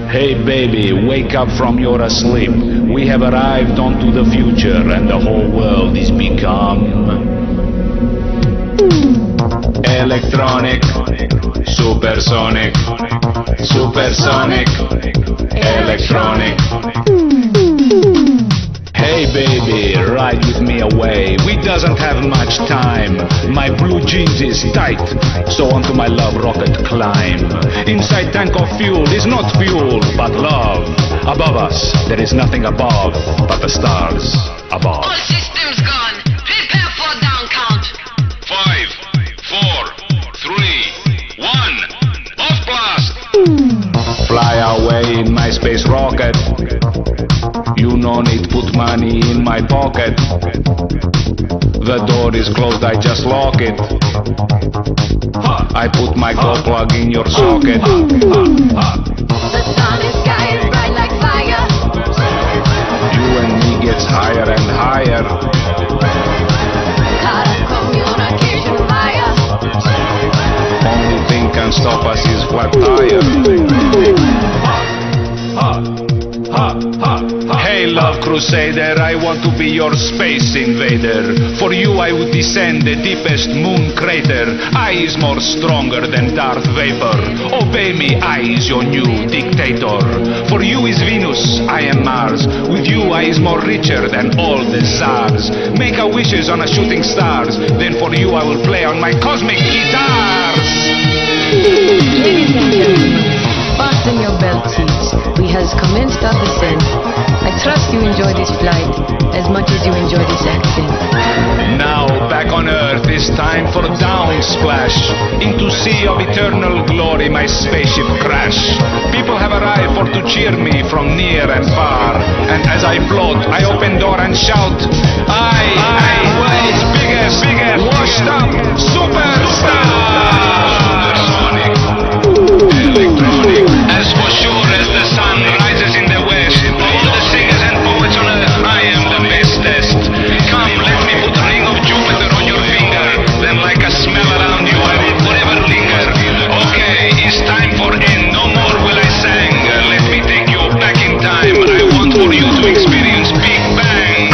Hey baby, wake up from your asleep. We have arrived onto the future and the whole world is become electronic, supersonic, supersonic, electronic. Hey baby, ride with me away. We doesn't have much time. My blue jeans is tight, so onto my love rocket climb. Inside tank of fuel is not fuel, but love. Above us, there is nothing above, but the stars above. All systems gone. Prepare for down count. 5, 4, 3, 1, off blast! Fly away in my space rocket. You no need put money in my pocket. The door is closed, I just lock it. I put my gold plug in your socket. The sun and sky is bright like fire. You and me gets higher and higher. Cut communication wire. Only thing can stop us is flat tire. Hey love crusader, I want to be your space invader. For you I would descend the deepest moon crater. I is more stronger than Darth Vader. Obey me, I is your new dictator. For you is Venus, I am Mars. With you I is more richer than all the tsars. Make a wishes on a shooting stars. Then for you I will play on my cosmic guitars. Ladies and gentlemen, fasten your belt seats. We has commenced our descent. I trust you enjoy this flight as much as you enjoy this accent. Now back on Earth, it's time for down splash. Into sea of eternal glory my spaceship crash. People have arrived for to cheer me from near and far. And as I float, I open door and shout, world's biggest, washed up superstar! Electronic, as for sure as the sun rises in the west, of all the singers and poets on earth, I am the bestest. Come, let me put a ring of Jupiter on your finger, then like a smell around you I will forever linger. Okay, it's time for end, no more will I sing. Let me take you back in time, I want for you to experience Big Bang.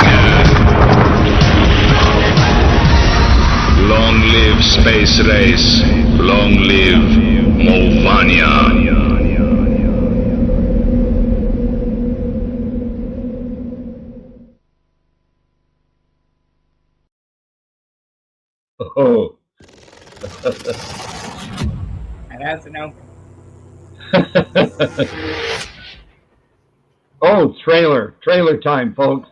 Long live space race, long live Movania. Oh. And that's enough. Oh, trailer time, folks.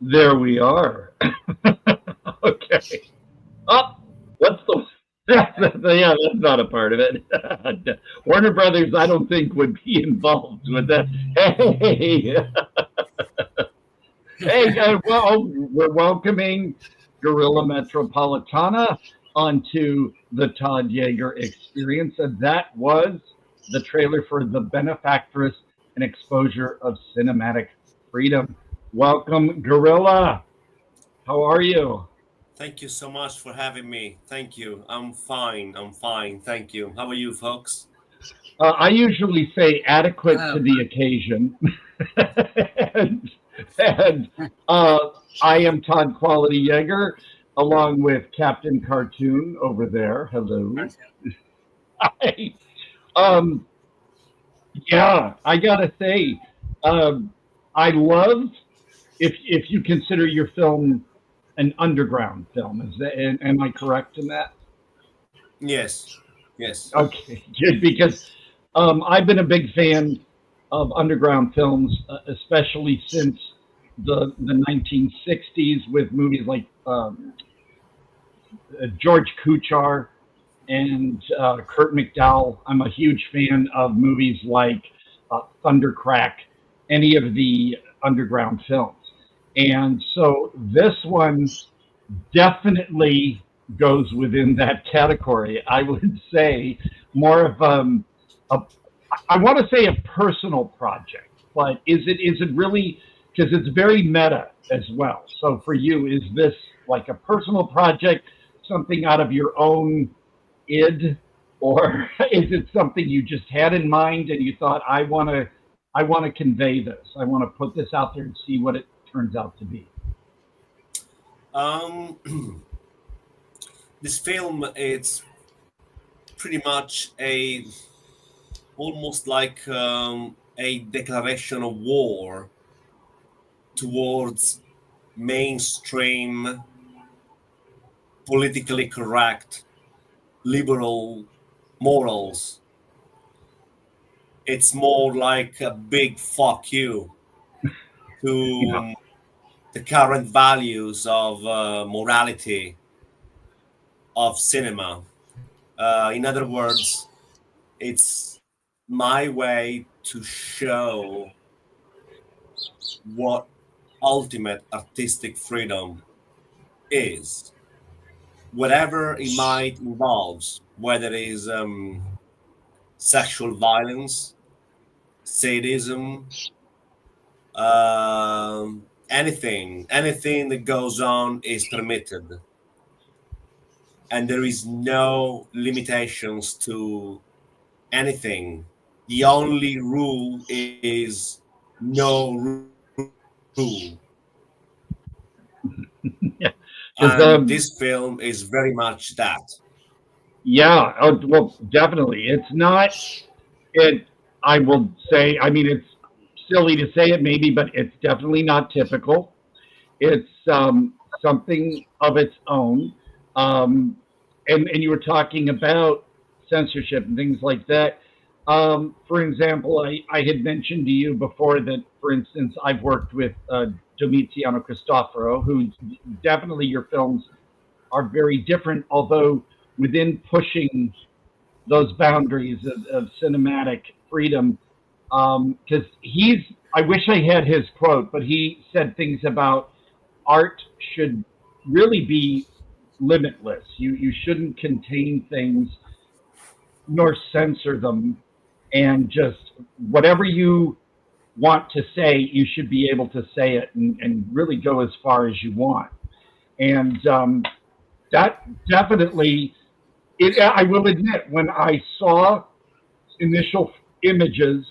There we are. Okay. Oh, what's the... yeah, that's not a part of it. Warner Brothers, I don't think, would be involved with that. Hey! Hey, well, we're welcoming Guerrilla Metropolitana onto the Todd Jaeger experience, and that was the trailer for The Benefactress, an exposure of cinematic freedom. Welcome, Guerrilla. How are you? Thank you so much for having me. Thank you. I'm fine. I'm fine. Thank you. How are you, folks? I usually say adequate to the occasion. and I am Todd Quality Jaeger, along with Captain Cartoon over there. Hello. Hi. Um, yeah, I gotta say, I love if you consider your film an underground film. Is that am I correct in that? Yes. Yes. Okay, good because I've been a big fan of underground films, especially since the 1960s with movies like George Kuchar and Kurt McDowell. I'm a huge fan of movies like Thundercrack, any of the underground films. And so this one definitely goes within that category. I would say more of a I want to say a personal project, but is it really because it's very meta as well. So for you, is this like a personal project, something out of your own id, or is it something you just had in mind and you thought I want to convey this, I want to put this out there and see what it turns out to be? Um, this film it's pretty much a almost like a declaration of war towards mainstream, politically correct, liberal morals. It's more like a big fuck you Yeah. to the current values of morality of cinema. In other words, it's my way to show what ultimate artistic freedom is, whatever it might involve, whether it is sexual violence, sadism, anything that goes on is permitted, and there is no limitations to anything. The only rule is no rule. Yeah. 'Cause, And this film is very much that. yeah, well, definitely. It's not it. I will say. I mean, it's silly to say it, maybe, but it's definitely not typical. It's something of its own. Um, and you were talking about censorship and things like that. For example, I had mentioned to you before that, for instance, I've worked with Domiziano Cristoforo, who definitely your films are very different, although within pushing those boundaries of cinematic freedom. Because I wish I had his quote, but he said things about art should really be limitless. You shouldn't contain things nor censor them, and just whatever you want to say, you should be able to say it and really go as far as you want. And that definitely, I will admit, when I saw initial images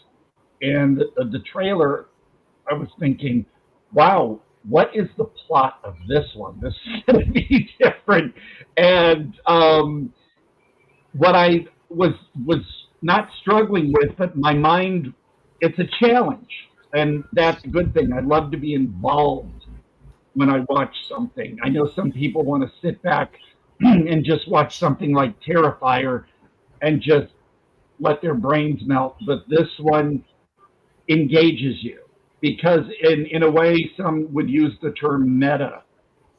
and the trailer, I was thinking, wow, what is the plot of this one? This is going to be different. And what I was not struggling with, but my mind, it's a challenge, and that's a good thing. I love to be involved when I watch something. I know some people want to sit back and just watch something like Terrifier and just let their brains melt, but this one engages you because, in a way, some would use the term meta.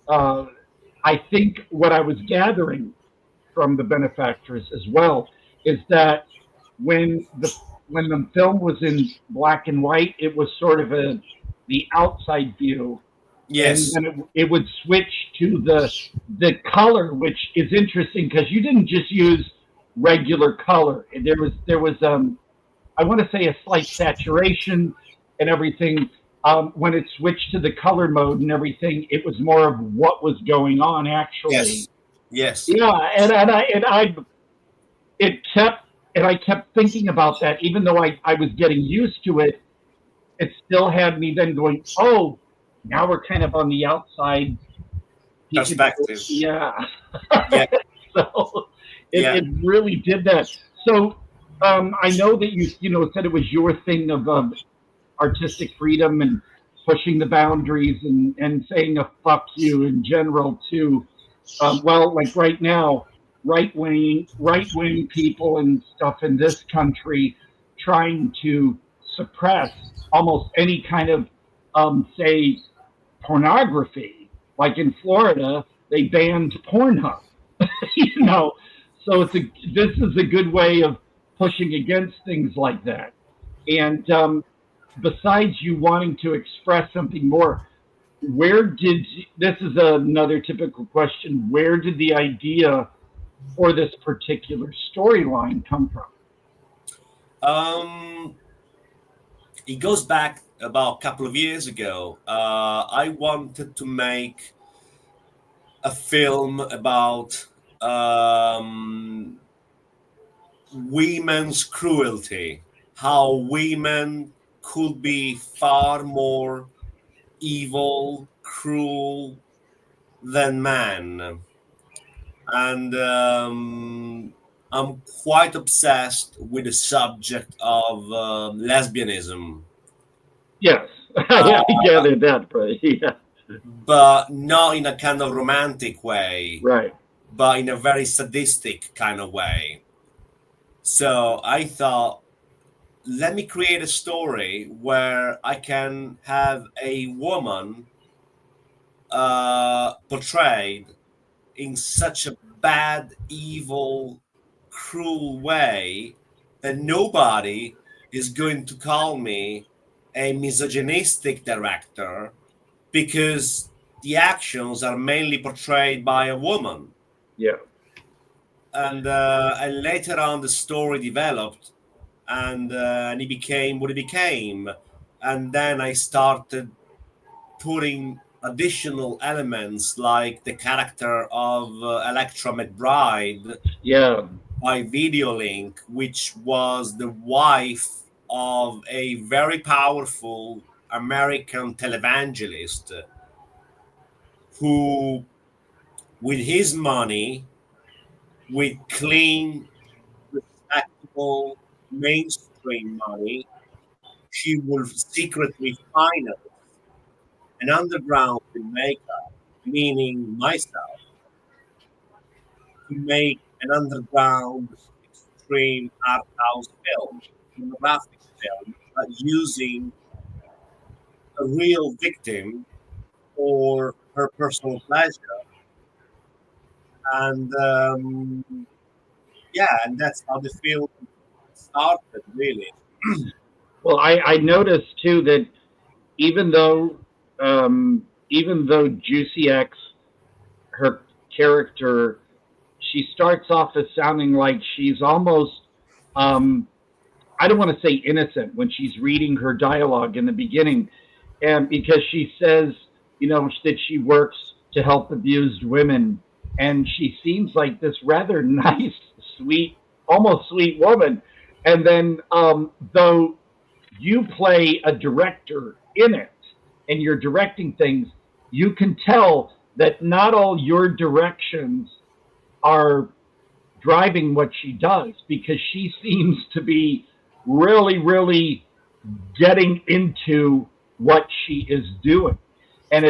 Uh, I think what I was gathering from the Benefactress as well is that when the film was in black and white, it was sort of the outside view, and Yes. then it would switch to the color, which is interesting because you didn't just use regular color. There was I want to say a slight saturation and everything. When it switched to the color mode and everything, it was more of what was going on actually. Yes. Yeah, I kept thinking about that, even though I was getting used to it. It still had me then going, oh, now we're kind of on the outside Perspective. Yeah. Yeah. So it really did that. So I know that you said it was your thing of artistic freedom and pushing the boundaries and saying a fuck you in general too. Well, like right now, right wing people and stuff in this country trying to suppress almost any kind of say pornography. Like in Florida, they banned Pornhub. So this is a good way of pushing against things like that. And besides you wanting to express something more, this is another typical question, where did the idea for this particular storyline come from? It goes back about a couple of years ago. I wanted to make a film about women's cruelty, how women could be far more evil, cruel than man. And I'm quite obsessed with the subject of lesbianism. Yes, I gathered that, but yeah. But not in a kind of romantic way, Right. but in a very sadistic kind of way. So I thought, let me create a story where I can have a woman portrayed in such a bad, evil, cruel way that nobody is going to call me a misogynistic director, because the actions are mainly portrayed by a woman. Yeah. And later on, the story developed, and it became what it became. And then I started putting additional elements, like the character of Electra McBride, by Video Link, which was the wife of a very powerful American televangelist who, with his money, with clean, respectable, mainstream money, she will secretly finance an underground filmmaker, meaning myself, to make an underground extreme art house film, pornographic film, but using a real victim for her personal pleasure. And and that's how the film started, really. Well, I noticed too that even though Juicy X, her character, she starts off as sounding like she's almost I don't want to say innocent when she's reading her dialogue in the beginning, and because she says, that she works to help abused women, and she seems like this rather nice, sweet, almost sweet woman. And then, though you play a director in it and you're directing things, you can tell that not all your directions are driving what she does, because she seems to be really, really getting into what she is doing. And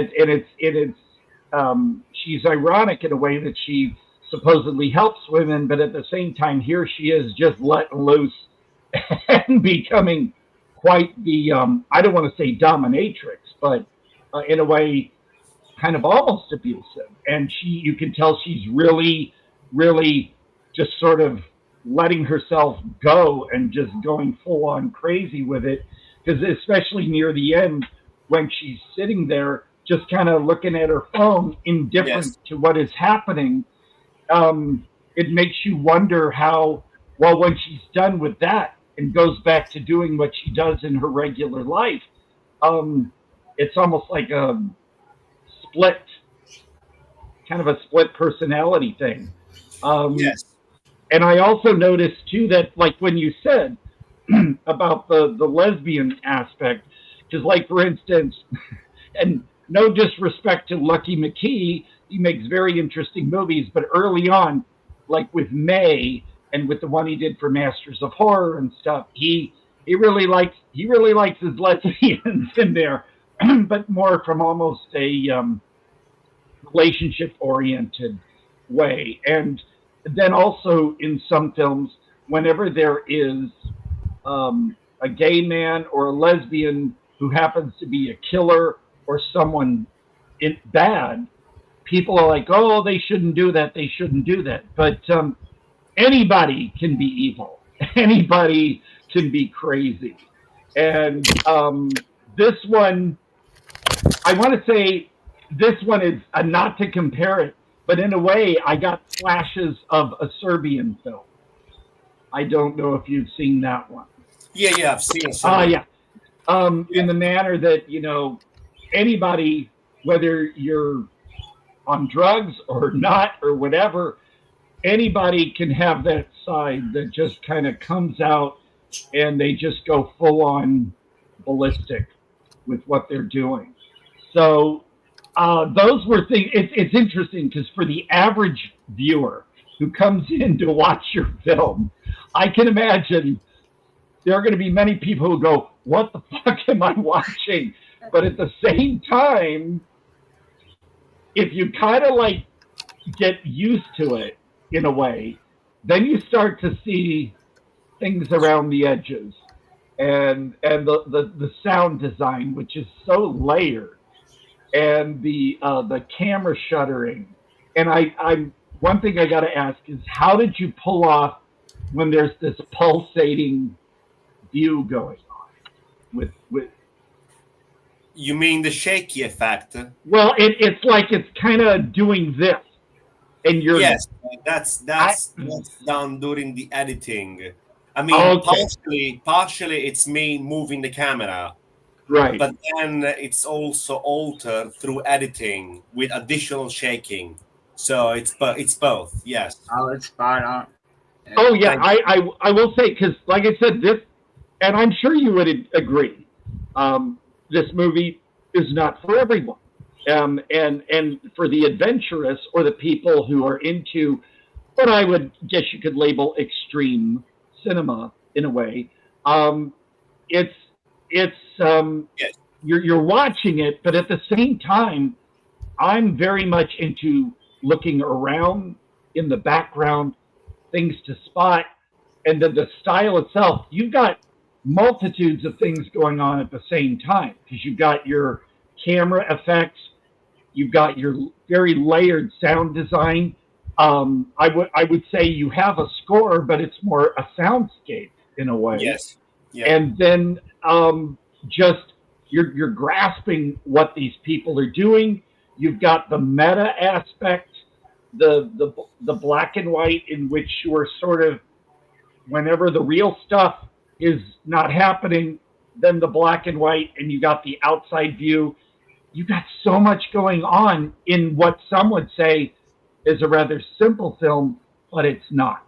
she's ironic in a way that she supposedly helps women, but at the same time, here she is just letting loose and becoming quite the, I don't want to say dominatrix, but in a way, kind of almost abusive. And you can tell she's really, really just sort of letting herself go and just going full on crazy with it. Because especially near the end, when she's sitting there just kind of looking at her phone, indifferent to what is happening, it makes you wonder how, well, when she's done with that and goes back to doing what she does in her regular life, it's almost like a split, kind of a split personality thing. Yes. And I also noticed too that, like when you said about the lesbian aspect, because like for instance, and no disrespect to Lucky McKee, he makes very interesting movies, but early on, like with May and with the one he did for Masters of Horror and stuff, he really likes his lesbians in there, but more from almost a relationship oriented way. And then also in some films, whenever there is a gay man or a lesbian who happens to be a killer or someone bad, people are like, oh, they shouldn't do that. They shouldn't do that. But anybody can be evil. Anybody can be crazy. And this one, I want to say this one is not to compare it, but in a way, I got flashes of a Serbian film. I don't know if you've seen that one. Yeah, I've seen it. Yeah. In the manner that, anybody, whether you're on drugs or not or whatever, anybody can have that side that just kind of comes out and they just go full on ballistic with what they're doing. So those were things. It's interesting because for the average viewer who comes in to watch your film, I can imagine there are going to be many people who go, what the fuck am I watching? But at the same time, if you kind of like get used to it in a way, then you start to see things around the edges and the sound design, which is so layered, and the camera shuttering. And I one thing I got to ask is, how did you pull off when there's this pulsating view going on with You mean the shaky effect? well, it's like it's kind of doing this, and you're Yes, that's done during the editing. I mean, Okay. partially it's me moving the camera, right. but then it's also altered through editing with additional shaking. So it's both. Yes. Oh, it's spot on. Oh yeah, I will say, because like I said, this, and I'm sure you would agree, this movie is not for everyone, and for the adventurous or the people who are into what I would guess you could label extreme cinema in a way. It's Yes. you're watching it, but at the same time, I'm very much into looking around in the background, things to spot, and then the style itself. You've got multitudes of things going on at the same time because you've got your camera effects, you've got your very layered sound design. I would say you have a score, but it's more a soundscape in a way. Yes. Yeah. And then just you're grasping what these people are doing. You've got the meta aspect, the black and white, in which you are sort of, whenever the real stuff is not happening, then the black and white, and you got the outside view. You got so much going on in what some would say is a rather simple film, but it's not.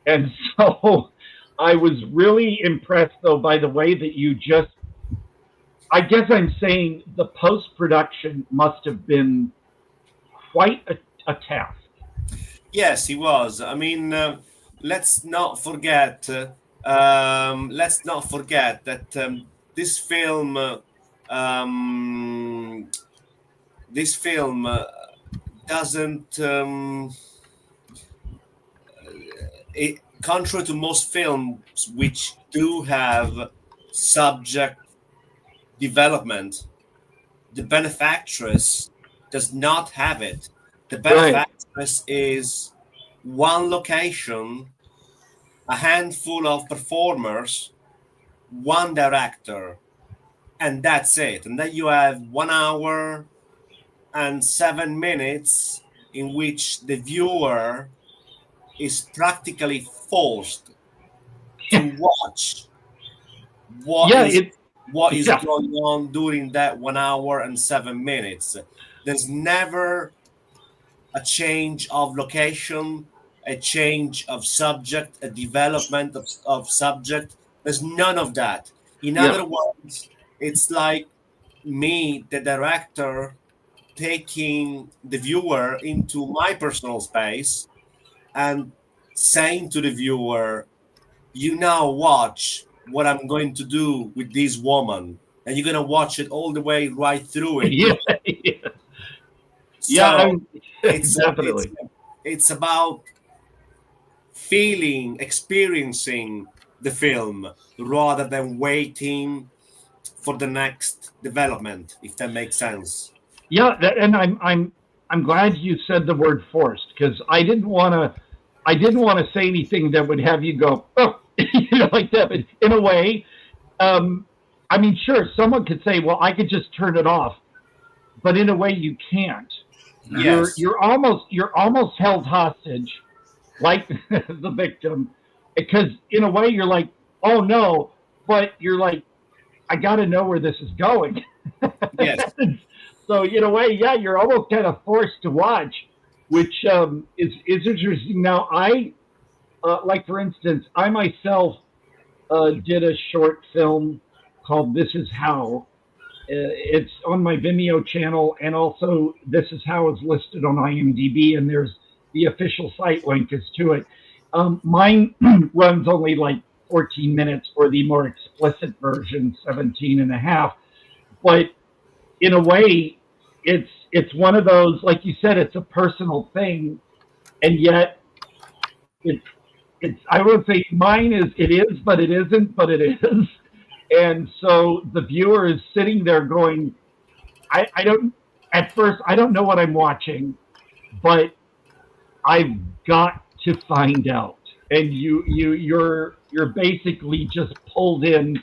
And so I was really impressed, though, by the way that you just, I guess I'm saying the post-production must have been quite a task. Yes, he was. I mean, let's not forget that this film doesn't. Contrary to most films which do have subject development, the Benefactress does not have it. The Benefactress is one location, a handful of performers, one director, and that's it. And then you have 1 hour and 7 minutes in which the viewer is practically forced to watch what is what is Yeah. going on during that 1 hour and 7 minutes. There's never a change of location, a change of subject, a development of subject. There's none of that. In Yeah. other words, it's like me, the director, taking the viewer into my personal space and saying to the viewer, you now watch what I'm going to do with this woman, and you're going to watch it all the way right through it. Yeah. Yeah. Yeah. So it's Definitely. it's about feeling, experiencing the film rather than waiting for the next development, if that makes sense. Yeah, and I'm glad you said the word forced, because I didn't want to say anything that would have you go, oh, like that. But in a way, I mean, sure, someone could say, well, I could just turn it off, but in a way, you can't. Yes. You're almost held hostage, like the victim, because in a way, you're like, oh no, but you're like, I got to know where this is going. Yes. So in a way, yeah, you're almost kind of forced to watch, which is interesting. Now, like for instance, I myself did a short film called "This Is How." It's on my Vimeo channel, and also "This Is How" is listed on IMDb, and there's the official site link is to it. Mine runs only like 14 minutes, or the more explicit version, 17 and a half. But in a way, it's one of those, like you said, it's a personal thing, and yet it's I would say mine is it is, but it isn't, but it is. And so the viewer is sitting there going, I don't at first I don't know what I'm watching, but I've got to find out. And you're basically just pulled in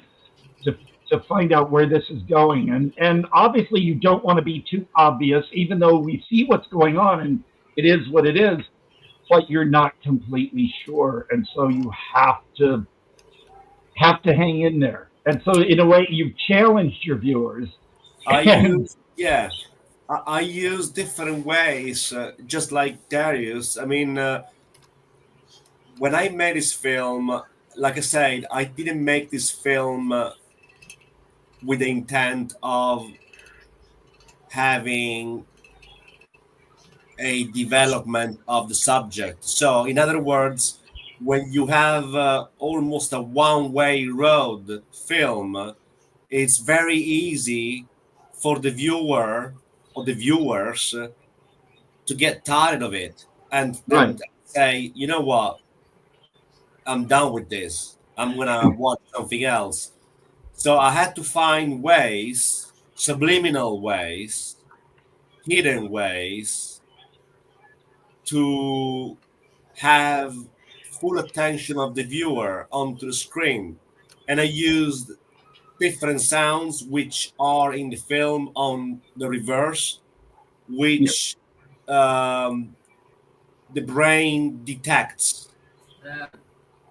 to find out where this is going. And obviously you don't want to be too obvious, even though we see what's going on and it is what it is, but you're not completely sure. And so you have to hang in there. And so in a way you've challenged your viewers. I use different ways, just like Darius. I mean, when I made this film, like I said, I didn't make this film with the intent of having a development of the subject. So, in other words, when you have almost a one-way road film, it's very easy for the viewer or the viewers to get tired of it and say, you know what, I'm done with this. I'm gonna watch something else. So I had to find ways, subliminal ways, hidden ways to have full attention of the viewer onto the screen. And I used different sounds which are in the film on the reverse, which the brain detects.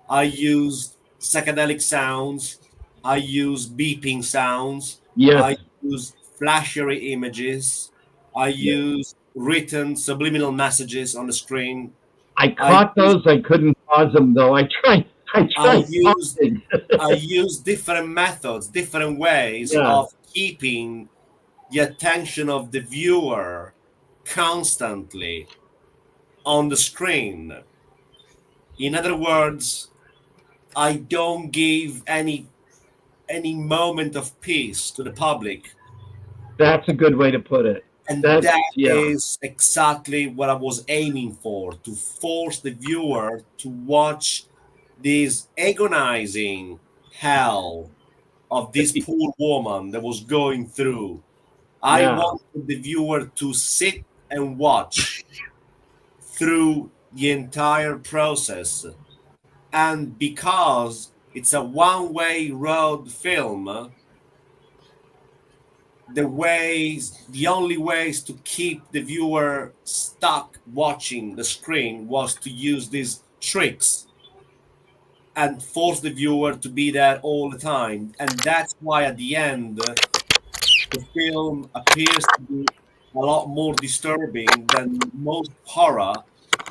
I used psychedelic sounds. I use beeping sounds. Yes. I use flashery images. I use written subliminal messages on the screen. I caught those. I couldn't pause them though. I tried I pausing. use different methods, different ways of keeping the attention of the viewer constantly on the screen. In other words, I don't give any moment of peace to the public. That's a good way to put it. And that is exactly what I was aiming for, to force the viewer to watch this agonizing hell of this poor woman that was going through. I wanted the viewer to sit and watch through the entire process. And because it's a one-way road film, the only ways to keep the viewer stuck watching the screen was to use these tricks. and force the viewer to be there all the time. And that's why at the end, the film appears to be a lot more disturbing than most horror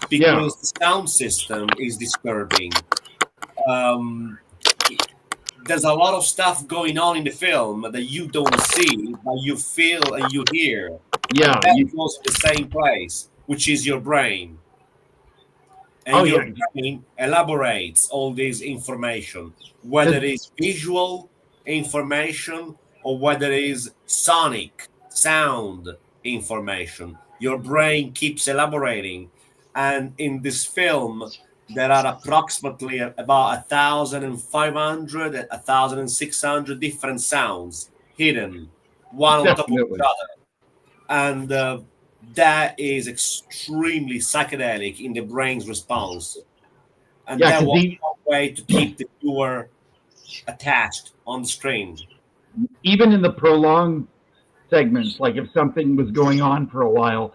because the sound system is disturbing. There's a lot of stuff going on in the film that you don't see, but you feel and you hear. Yeah. And that goes to the same place, which is your brain. And your brain elaborates all this information, whether it is visual information or whether it is sonic sound information. Your brain keeps elaborating. And in this film, there are approximately about 1,500, 1,600 different sounds hidden, one on top of each other. And that is extremely psychedelic in the brain's response. And that was one way to keep the viewer attached on the screen. Even in the prolonged segments, like if something was going on for a while,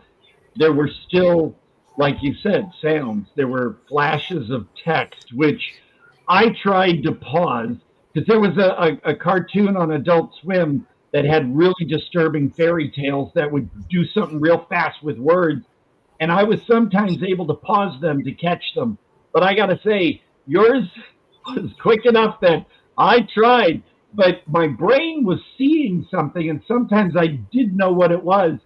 there were still, like you said, sounds. There were flashes of text, which I tried to pause because there was a cartoon on Adult Swim that had really disturbing fairy tales that would do something real fast with words. And I was sometimes able to pause them to catch them. But I got to say, yours was quick enough that I tried, but my brain was seeing something, and sometimes I did know what it was.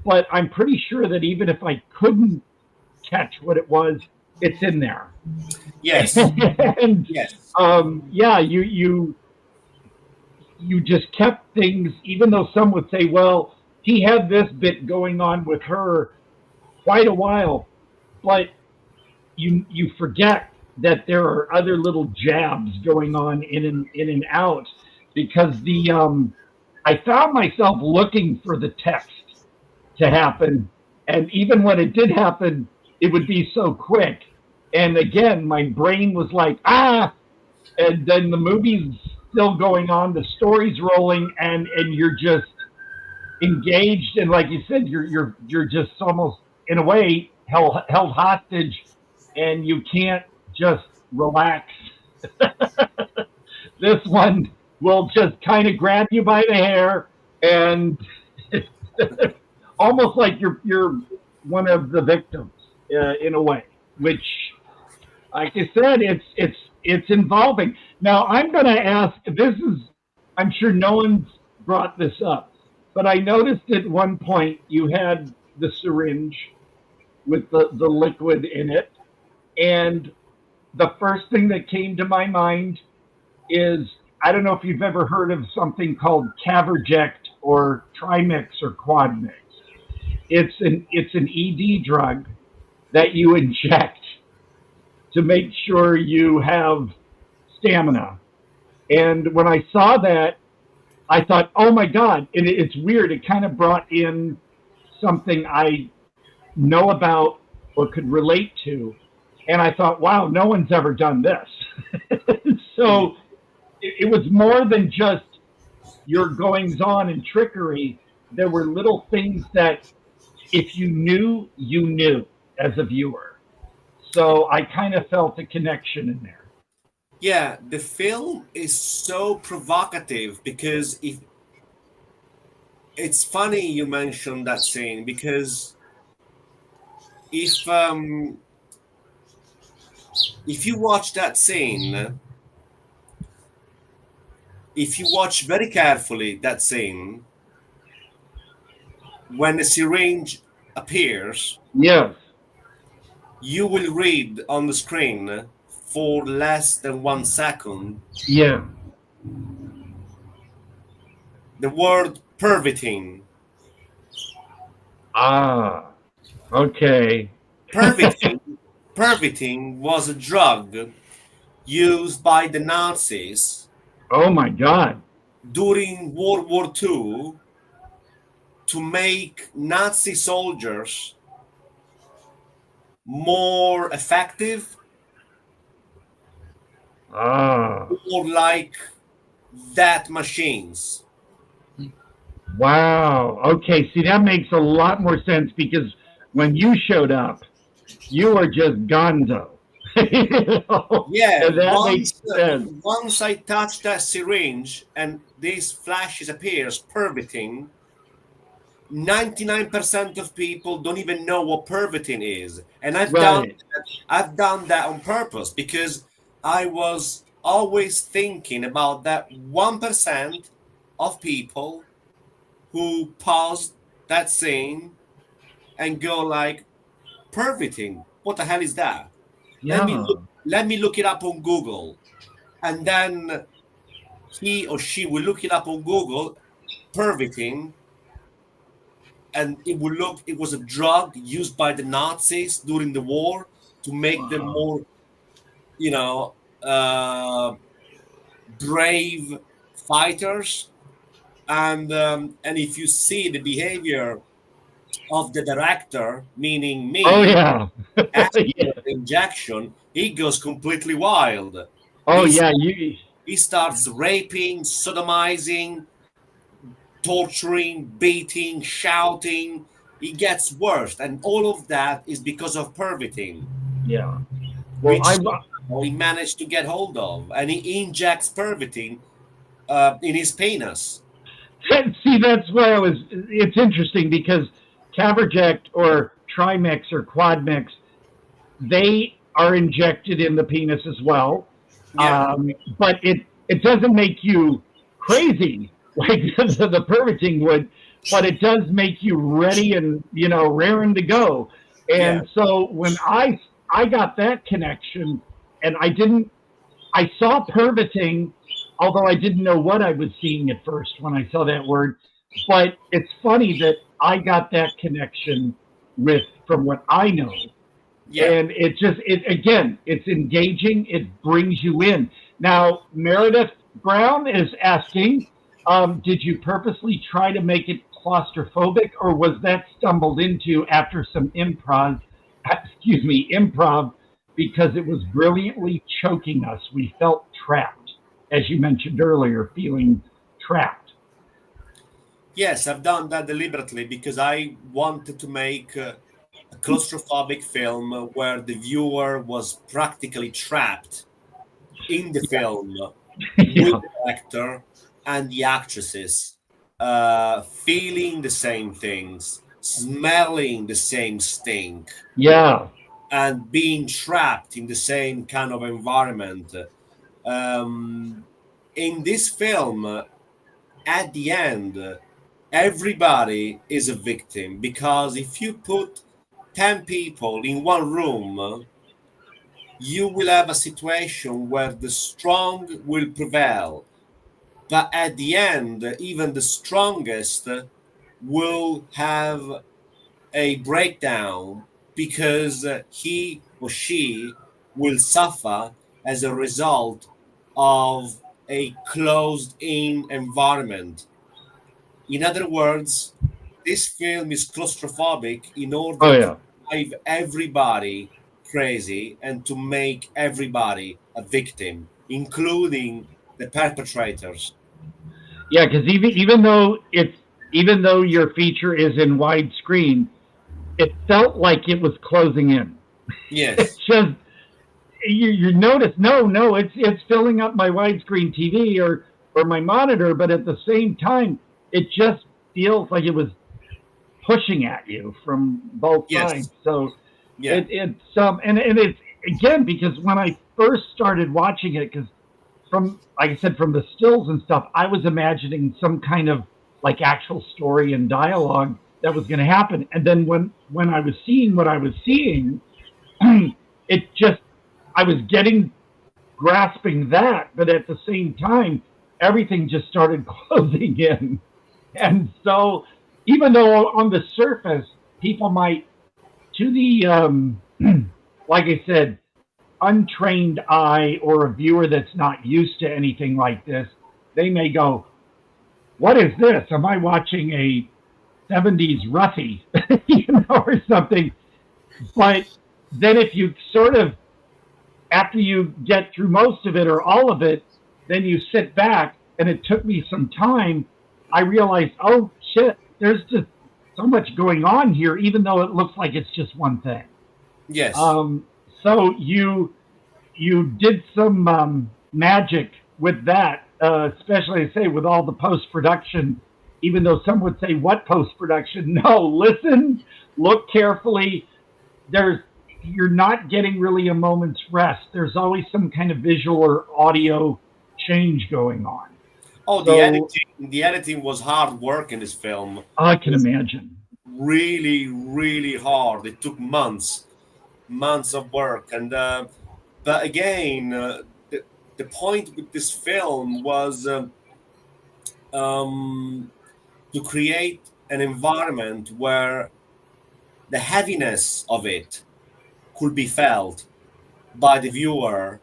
But I'm pretty sure that even if I couldn't catch what it was, it's in there. Yes. And, yes. Yeah, you just kept things, even though some would say, well, he had this bit going on with her quite a while, but you forget that there are other little jabs going on in and out, because I found myself looking for the text to happen, and even when it did happen, it would be so quick. And again, my brain was like, and then the movie's still going on, the story's rolling, and you're just engaged, and like you said, you're just almost in a way held hostage, and you can't just relax. This one will just kind of grab you by the hair, and almost like you're one of the victims in a way, which, like I said, it's involving. Now, I'm going to ask, I'm sure no one's brought this up, but I noticed at one point you had the syringe with the liquid in it, and the first thing that came to my mind is, I don't know if you've ever heard of something called Caverject or Trimix or Quadmix. It's an ED drug that you inject to make sure you have stamina. And when I saw that, I thought, oh my God, and it's weird. It kind of brought in something I know about or could relate to. And I thought, wow, no one's ever done this. So it was more than just your goings on and trickery. There were little things that if you knew, you knew as a viewer. So I kind of felt a connection in there. Yeah, the film is so provocative because it's funny you mentioned that scene, because if you watch that scene, if you watch very carefully that scene, when the syringe appears, yes, you will read on the screen for less than 1 second, yeah, the word pervitin. Ah, okay. Pervitin was a drug used by the Nazis. Oh my God. During World War II to make Nazi soldiers more effective, more like death machines. Wow. Okay. See, that makes a lot more sense, because when you showed up, you were just gonzo. You know? Yeah, And that makes sense. once I touch that syringe and these flashes appears pervitin, 99% of people don't even know what pervitin is. And Right. I've done that on purpose because I was always thinking about that 1% of people who pause that scene and go like, pervitin, what the hell is that? Yeah. Let me look it up on Google. And then he or she will look it up on Google, pervitin, and it was a drug used by the Nazis during the war to make them more, you know, brave fighters. And if you see the behavior of the director, meaning me, Oh yeah. after Yeah. the injection, he goes completely wild. Oh He's- yeah. He starts raping, sodomizing, torturing, beating, shouting. He gets worse, and all of that is because of pervitin, Yeah. Well, which he managed to get hold of, and he injects pervitin in his penis. see, that's why it's interesting because Caverject or Trimix or Quadmix, they are injected in the penis as well. Yeah. But it doesn't make you crazy like the pervitin would, but it does make you ready and, you know, raring to go. And so when I got that connection, and I saw pervitin, although I didn't know what I was seeing at first when I saw that word. But it's funny that I got that connection from what I know. Yeah. And it's engaging. It brings you in. Now, Meredith Brown is asking, did you purposely try to make it claustrophobic, or was that stumbled into after some improv, because it was brilliantly choking us? We felt trapped, as you mentioned earlier, feeling trapped. Yes, I've done that deliberately because I wanted to make a claustrophobic film where the viewer was practically trapped in the film with the actor and the actresses, feeling the same things, smelling the same stink, Yeah. and being trapped in the same kind of environment. In this film, at the end, everybody is a victim because if you put 10 people in one room, you will have a situation where the strong will prevail. But at the end, even the strongest will have a breakdown because he or she will suffer as a result of a closed in environment. In other words, this film is claustrophobic in order to drive everybody crazy and to make everybody a victim, including the perpetrators. Yeah, because even though your feature is in widescreen, it felt like it was closing in. Yes. It's just you notice, no, it's filling up my widescreen TV or my monitor, but at the same time, it just feels like it was pushing at you from both sides. So it's and it's again because when I first started watching it, because from like I said, from the stills and stuff, I was imagining some kind of like actual story and dialogue that was going to happen. And then when I was seeing what I was seeing, it just I was grasping that, but at the same time, everything just started closing in. And so, even though on the surface, people might, to the, like I said, untrained eye or a viewer that's not used to anything like this, they may go, what is this? Am I watching a 70s roughie, or something? But then if you sort of, after you get through most of it or all of it, then you sit back, and it took me some time. I realized, oh shit, there's just so much going on here, even though it looks like it's just one thing. Yes. So you you did some magic with that, especially, I say, with all the post-production, even though some would say, what post-production? No, listen, look carefully. You're not getting really a moment's rest. There's always some kind of visual or audio change going on. Oh, the editing was hard work in this film. I can imagine. Really, really hard. It took months of work. And but again, the point with this film was to create an environment where the heaviness of it could be felt by the viewer.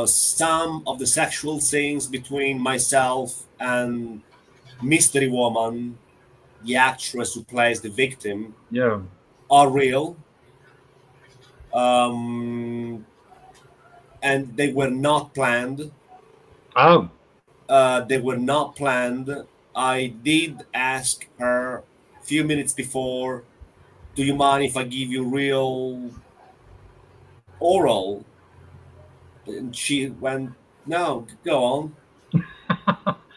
Some of the sexual scenes between myself and Mystery Woman, the actress who plays the victim, are real. And they were not planned. Oh. They were not planned. I did ask her a few minutes before, do you mind if I give you real oral? And she went, no, go on.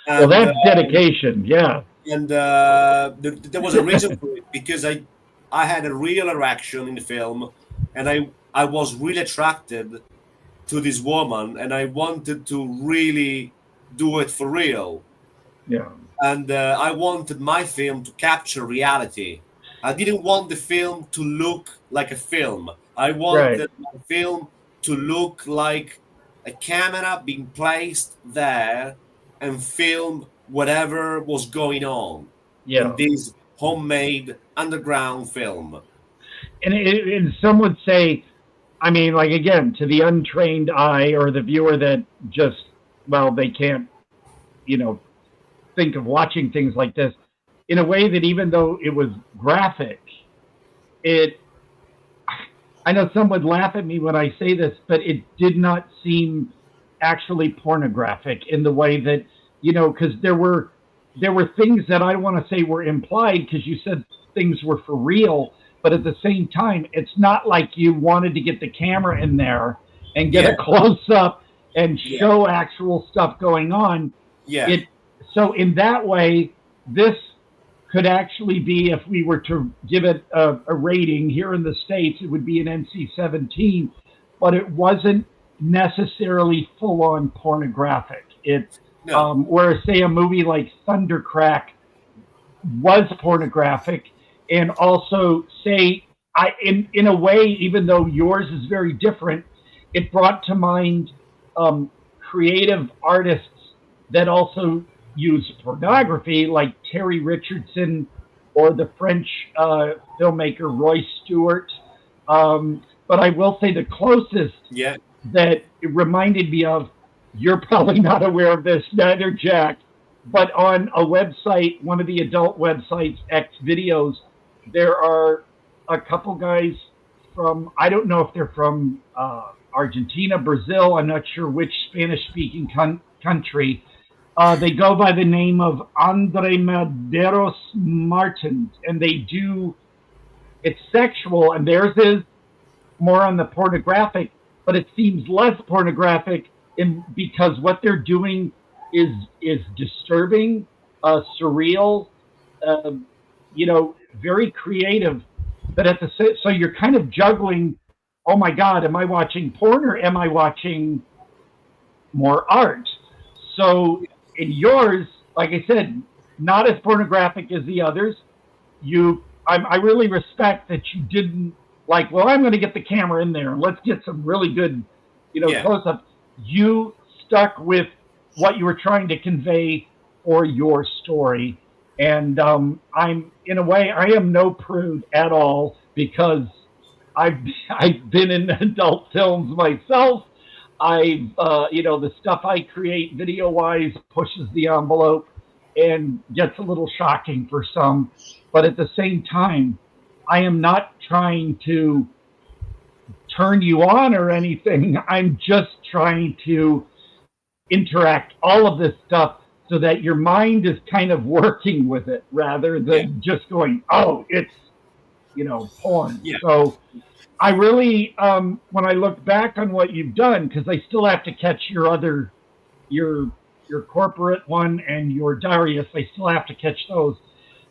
Well, that's dedication, yeah. And there was a reason for it, because I had a real erection in the film, and I was really attracted to this woman, and I wanted to really do it for real. Yeah. And I wanted my film to capture reality. I didn't want the film to look like a film. I wanted my film to look like a camera being placed there and film whatever was going on in this homemade underground film. And some would say, I mean, like, again, to the untrained eye or the viewer that just, well, they can't, think of watching things like this, in a way that even though it was graphic, I know some would laugh at me when I say this, but it did not seem actually pornographic in the way that, because there were things that I want to say were implied, because you said things were for real, but at the same time, it's not like you wanted to get the camera in there and get a close-up and show actual stuff going on. Yeah. So in that way, this could actually be, if we were to give it a rating here in the States, it would be an NC-17, but it wasn't necessarily full-on pornographic. Whereas, say, a movie like Thundercrack was pornographic, and also, say, in a way, even though yours is very different, it brought to mind creative artists that also use pornography, like Terry Richardson or the French filmmaker Roy Stewart. But I will say the closest that it reminded me of, you're probably not aware of this, neither Jack, but on a website, one of the adult websites, X Videos, there are a couple guys from, I don't know if they're from Argentina, Brazil, I'm not sure which Spanish-speaking country. They go by the name of Andre Medeiros Martins, and they do, it's sexual, and theirs is more on the pornographic, but it seems less pornographic because what they're doing is disturbing, surreal, very creative. But so you're kind of juggling, oh my God, am I watching porn or am I watching more art? So in yours, like I said, not as pornographic as the others. I really respect that you didn't like, well, I'm going to get the camera in there and let's get some really good, close-up. You stuck with what you were trying to convey for your story. And I'm, in a way, I am no prude at all, because I've been in adult films myself. The stuff I create video-wise pushes the envelope and gets a little shocking for some. But at the same time, I am not trying to turn you on or anything. I'm just trying to interact all of this stuff so that your mind is kind of working with it rather than just going, oh, it's porn. Yeah. So I really, when I look back on what you've done, because I still have to catch your corporate one and your Darius, I still have to catch those.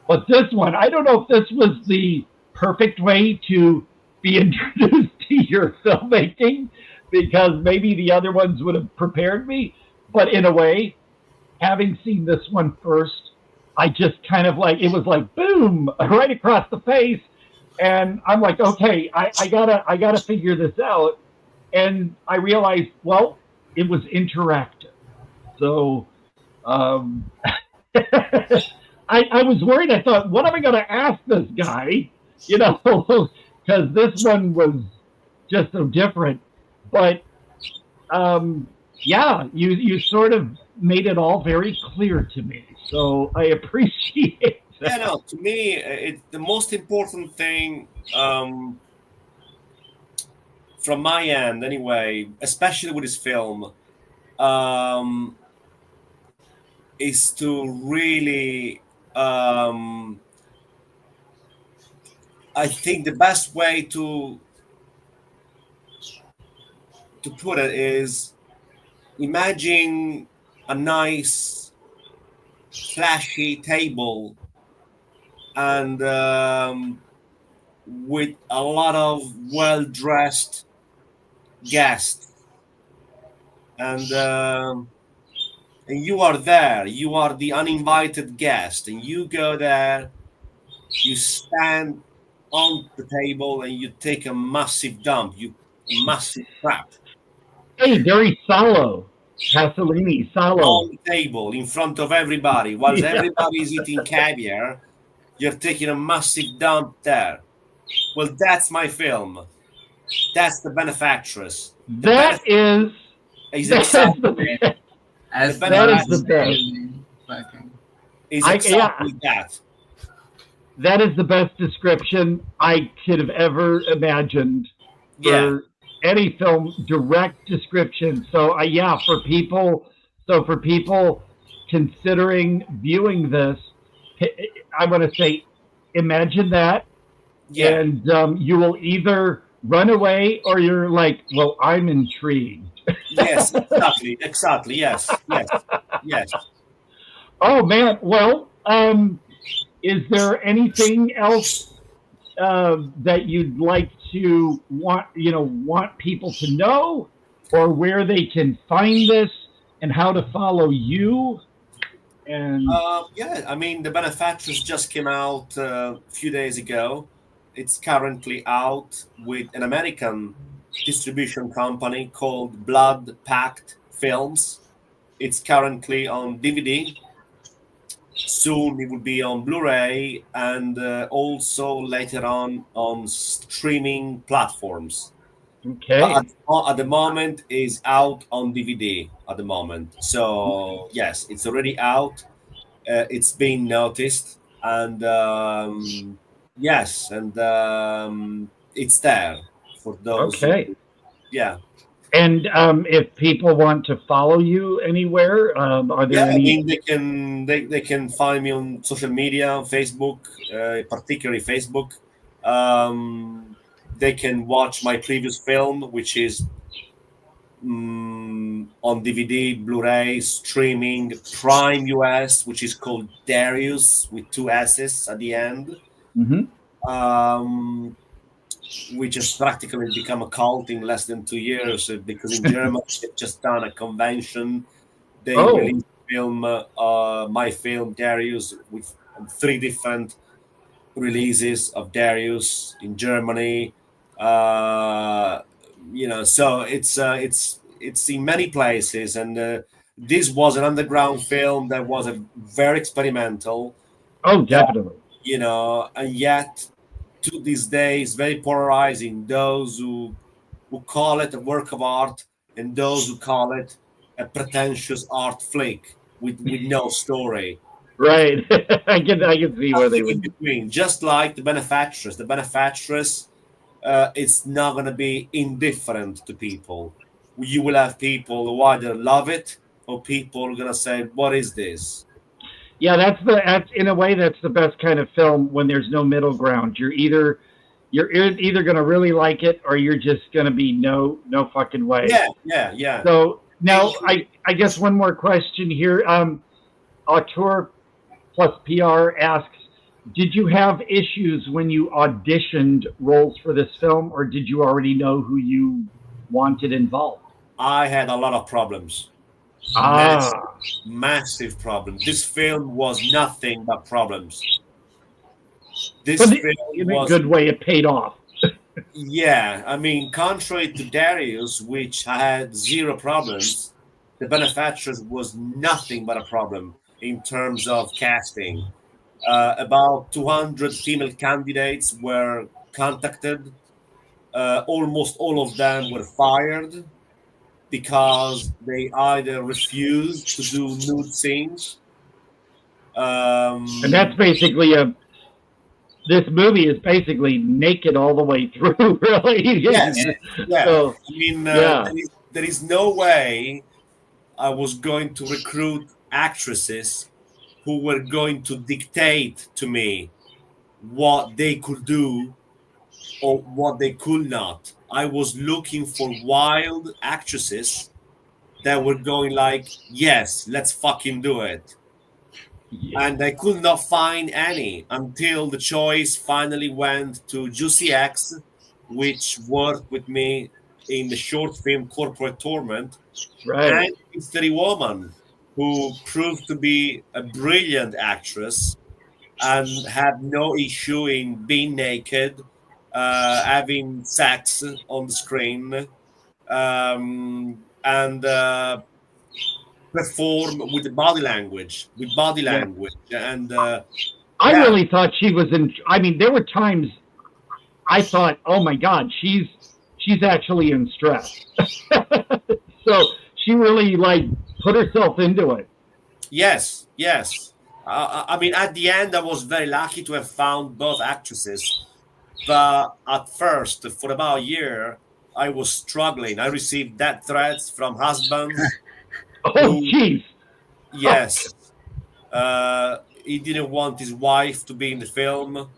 But this one, I don't know if this was the perfect way to be introduced to your filmmaking, because maybe the other ones would have prepared me. But in a way, having seen this one first, I just kind of like, it was like boom, right across the face. And I'm like, okay, I gotta figure this out. And I realized, well, it was interactive. So I was worried. I thought, what am I going to ask this guy? Because this one was just so different. But yeah, you sort of made it all very clear to me. So I appreciate that. Yeah, no, to me, the most important thing from my end, anyway, especially with this film, is to really, I think the best way to put it is, imagine a nice, flashy table and with a lot of well-dressed guests, and you are there. You are the uninvited guest, and you go there. You stand on the table and you take a massive dump. Massive crap. Hey, very Salo. Pasolini, Salo. On the table in front of everybody, while everybody is eating caviar. You're taking a massive dump there. Well, that's my film. That's the Benefactress. That is exactly the best. Is exactly that. That is the best description I could have ever imagined for any film. Direct description. So for people considering viewing this, I want to say, imagine that, and you will either run away or you're like, well, I'm intrigued. Yes, exactly. Yes. Oh man, well, is there anything else that you'd like to want people to know, or where they can find this and how to follow you? And I mean, The Benefactress just came out a few days ago. It's currently out with an American distribution company called PACT Films. It's currently on DVD. Soon it will be on Blu-ray, and also later on streaming platforms. Okay. At the moment is out on DVD at the moment. So yes, it's already out. It's been noticed, and it's there for those. Okay. Yeah. And if people want to follow you anywhere, are there any? I mean, they can find me on social media, on Facebook, particularly Facebook. They can watch my previous film, which is on DVD, Blu-ray, streaming, Prime US, which is called Darius with 2 S's at the end. Mm-hmm. Which has practically become a cult in less than 2 years, because in Germany they've just done a convention. They released my film Darius, with 3 different releases of Darius in Germany. So it's in many places, and this was an underground film that was a very experimental. Oh, definitely. And yet to this day is very polarizing. Those who call it a work of art, and those who call it a pretentious art flick with no story. Right. I can see where they would. In between, just like The Benefactress. The Benefactress, it's not going to be indifferent to people. You will have people who either love it, or people are going to say, "What is this?" Yeah, that's in a way that's the best kind of film, when there's no middle ground. You're either you're either going to really like it or you're just going to be no fucking way. Yeah. So now I guess one more question here. Auteur plus PR asks, did you have issues when you auditioned roles for this film, or did you already know who you wanted involved? I had a lot of problems. Massive problems. This film was nothing but problems. This But film in a was good way, it paid off. Yeah, I mean, contrary to Darius, which had zero problems, the Benefactress was nothing but a problem in terms of casting. About 200 female candidates were contacted. Almost all of them were fired because they either refused to do nude scenes. And that's basically this movie is basically naked all the way through, really. Yes. Yeah. So, I mean, yeah. there is no way I was going to recruit actresses who were going to dictate to me what they could do or what they could not. I was looking for wild actresses that were going like, yes, let's fucking do it. Yeah. And I could not find any until the choice finally went to Juicy X, which worked with me in the short film Corporate Torment, Right. and Mystery Woman, who proved to be a brilliant actress and had no issue in being naked, having sex on the screen, and perform with body language, and I really thought she was in. I mean, there were times I thought, "Oh my God, she's actually in stress." So she really put herself into it. Yes. I mean, at the end, I was very lucky to have found both actresses. But at first, for about a year, I was struggling. I received death threats from husbands. Oh, jeez. Yes. He didn't want his wife to be in the film.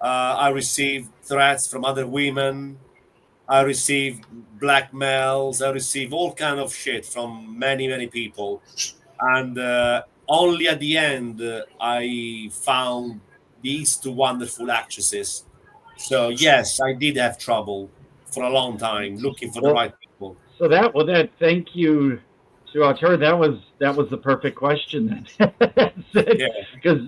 I received threats from other women. I received blackmails. I received all kind of shit from many people. And only at the end, I found these two wonderful actresses. So, yes, I did have trouble for a long time looking for the right people. So thank you to Auteur. That was the perfect question. Because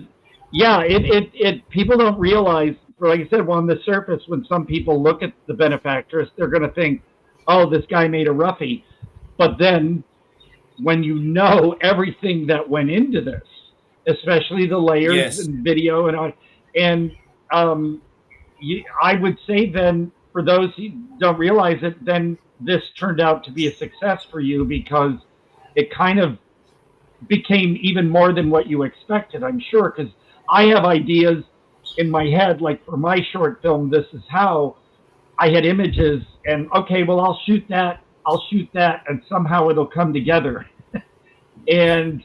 it people don't realize, like I said, well, on the surface, when some people look at the Benefactress, they're going to think, oh, this guy made a roughie. But then when you know everything that went into this, especially the layers and video and I would say then, for those who don't realize it, then this turned out to be a success for you because it kind of became even more than what you expected, I'm sure, because I have ideas in my head, like for my short film, This Is How, I had images and, okay, well, I'll shoot that, and somehow it'll come together. and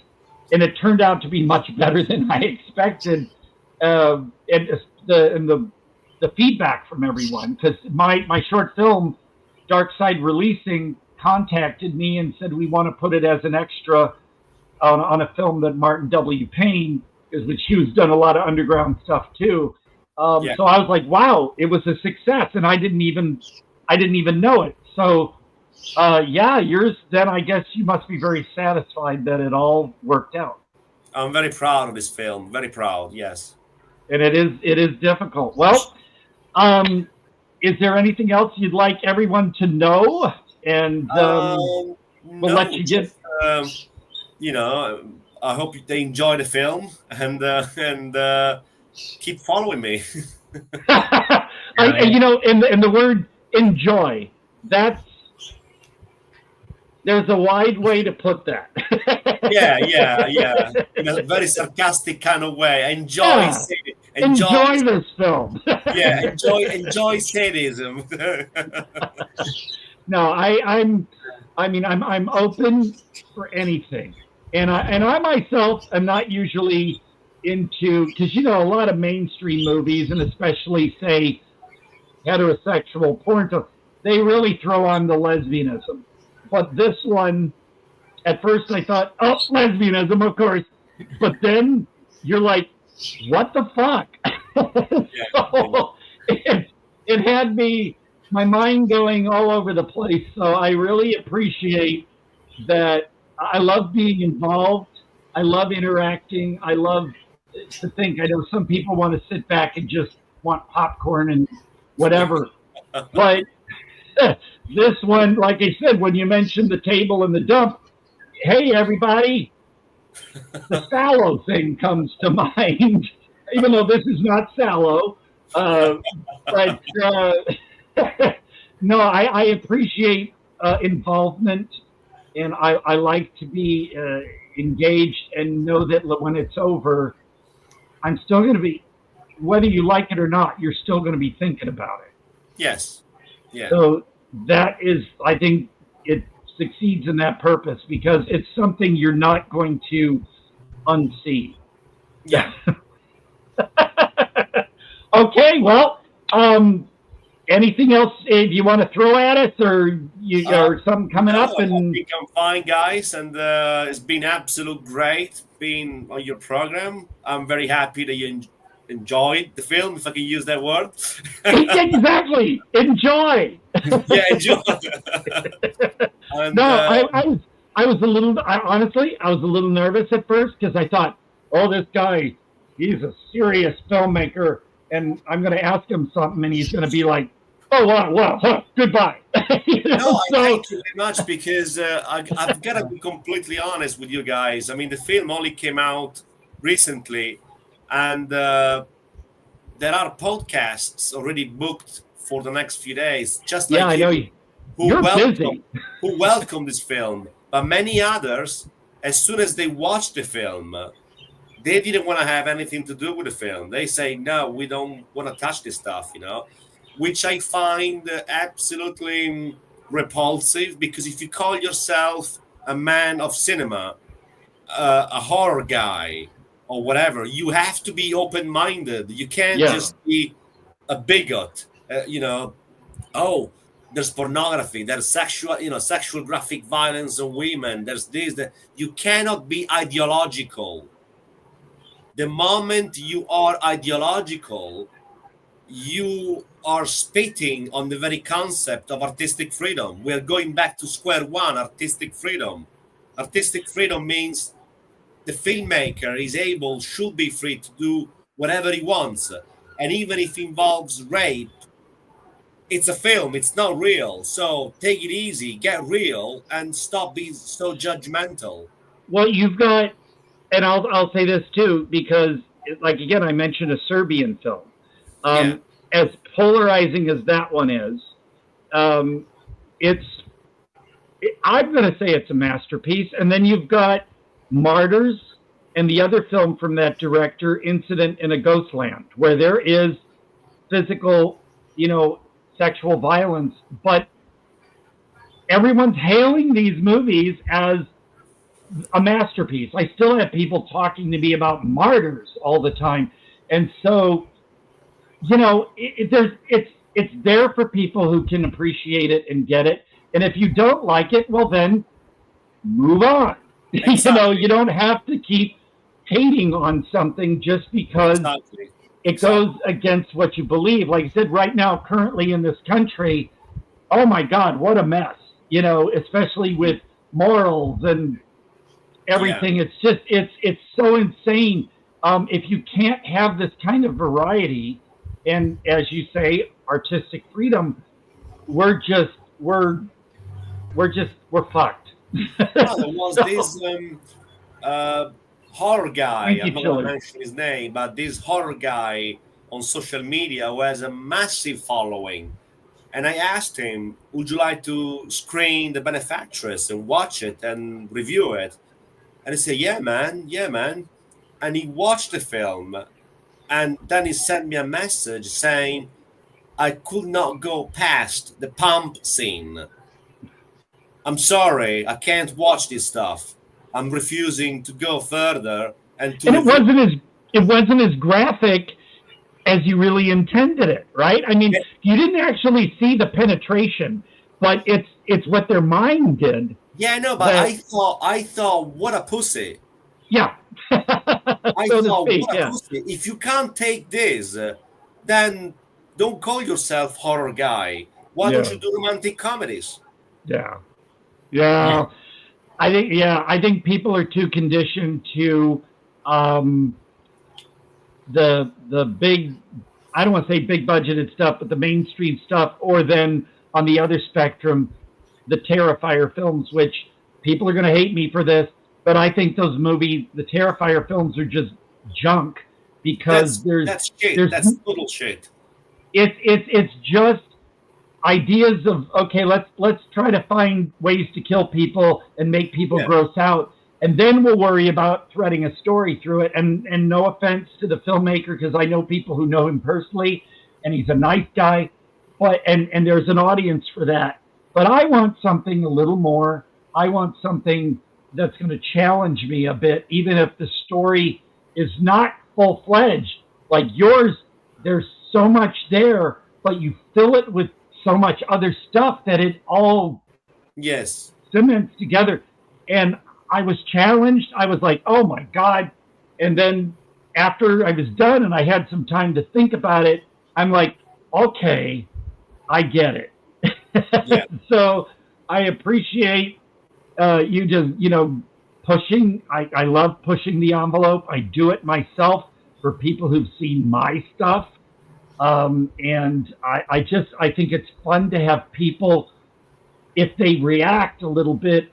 it turned out to be much better than I expected. And the feedback from everyone, because my short film, Dark Side Releasing, contacted me and said, we want to put it as an extra on a film that Martin W. Payne, because he was done a lot of underground stuff too. So I was like, wow, it was a success, and I didn't even know it. So yours, then I guess you must be very satisfied that it all worked out. I'm very proud of this film. Very proud, yes. And it is difficult. Well, is there anything else you'd like everyone to know? And we'll let you get. I hope they enjoy the film and keep following me. In the word enjoy, there's a wide way to put that. yeah. In a very sarcastic kind of way. Enjoy this film. Enjoy sadism. No, I'm open for anything, and I myself am not usually into, because a lot of mainstream movies, and especially say heterosexual porn film, they really throw on the lesbianism. But this one, at first I thought, oh, lesbianism, of course. But then you're like, what the fuck? So it had my mind going all over the place. So I really appreciate that. I love being involved. I love interacting. I love to think. I know some people want to sit back and just want popcorn and whatever. But this one, like I said, when you mentioned the table and the dump, hey, everybody, the sallow thing comes to mind, even though this is not sallow. But no, I appreciate involvement, and I like to be engaged and know that when it's over, I'm still going to be, whether you like it or not, you're still going to be thinking about it. Yes. Yeah. So that is, I think it succeeds in that purpose because it's something you're not going to unsee. Yeah. Okay, well, anything else you want to throw at us, or or something coming up? And I think I'm fine, guys, and it's been absolute great being on your program. I'm very happy that you enjoyed the film, if I can use that word. Exactly, enjoy. Yeah, enjoy. And, no, I was a little. Honestly, I was a little nervous at first because I thought, oh, this guy, he's a serious filmmaker. And I'm going to ask him something, and he's going to be like, "Oh, wow, goodbye." No, thank you very much because I've got to be completely honest with you guys. I mean, the film only came out recently, and there are podcasts already booked for the next few days. Just like I know you. You're busy. Who welcome this film, but many others, as soon as they watch the film, they didn't want to have anything to do with the film. They say, no, we don't want to touch this stuff, which I find absolutely repulsive, because if you call yourself a man of cinema, a horror guy or whatever, you have to be open-minded. You can't just be a bigot, oh, there's pornography, there's sexual graphic violence on women, there's this, that. You cannot be ideological. The moment you are ideological, you are spitting on the very concept of artistic freedom. We're going back to square one, artistic freedom. Artistic freedom means the filmmaker should be free to do whatever he wants. And even if it involves rape, it's a film, it's not real. So take it easy, get real, and stop being so judgmental. Well, you've got... And I'll say this too, because like again, I mentioned a Serbian film. As polarizing as that one is, I'm going to say it's a masterpiece. And then you've got Martyrs and the other film from that director, Incident in a Ghostland, where there is physical, sexual violence, but everyone's hailing these movies as a masterpiece. I still have people talking to me about Martyrs all the time, and so it's there for people who can appreciate it and get it. And if you don't like it, well then move on. Exactly. You don't have to keep hating on something just because it goes against what you believe. Like I said, right now, currently in this country, oh my God, what a mess. Especially with morals and everything. It's just it's so insane. If you can't have this kind of variety and, as you say, artistic freedom, we're fucked. Well, there was this horror guy, I'm not going to mention his name, but this horror guy on social media who has a massive following. And I asked him, would you like to screen The Benefactress and watch it and review it? And he said, yeah, man. And he watched the film, and then he sent me a message saying, I could not go past the pump scene. I'm sorry, I can't watch this stuff. I'm refusing to go further. And it wasn't as graphic as you really intended it, right? I mean, you didn't actually see the penetration, but it's what their mind did. Yeah, no, but I thought, what a pussy. Yeah. I thought, what a pussy. If you can't take this, then don't call yourself horror guy. Why don't you do romantic comedies? Yeah. I think people are too conditioned to the big, I don't want to say big budgeted stuff, but the mainstream stuff, or then on the other spectrum, the Terrifier films, which people are going to hate me for this, but I think those movies, the Terrifier films, are just junk because that's shit. That's total shit. It's just ideas of, okay, let's try to find ways to kill people and make people gross out, and then we'll worry about threading a story through it. And no offense to the filmmaker, because I know people who know him personally, and he's a nice guy, but and there's an audience for that. But I want something a little more. I want something that's going to challenge me a bit, even if the story is not full-fledged. Like yours, there's so much there, but you fill it with so much other stuff that it all cements together. And I was challenged. I was like, oh my God. And then after I was done and I had some time to think about it, I'm like, okay, I get it. So I appreciate you just, pushing. I love pushing the envelope. I do it myself for people who've seen my stuff. And I think it's fun to have people, if they react a little bit,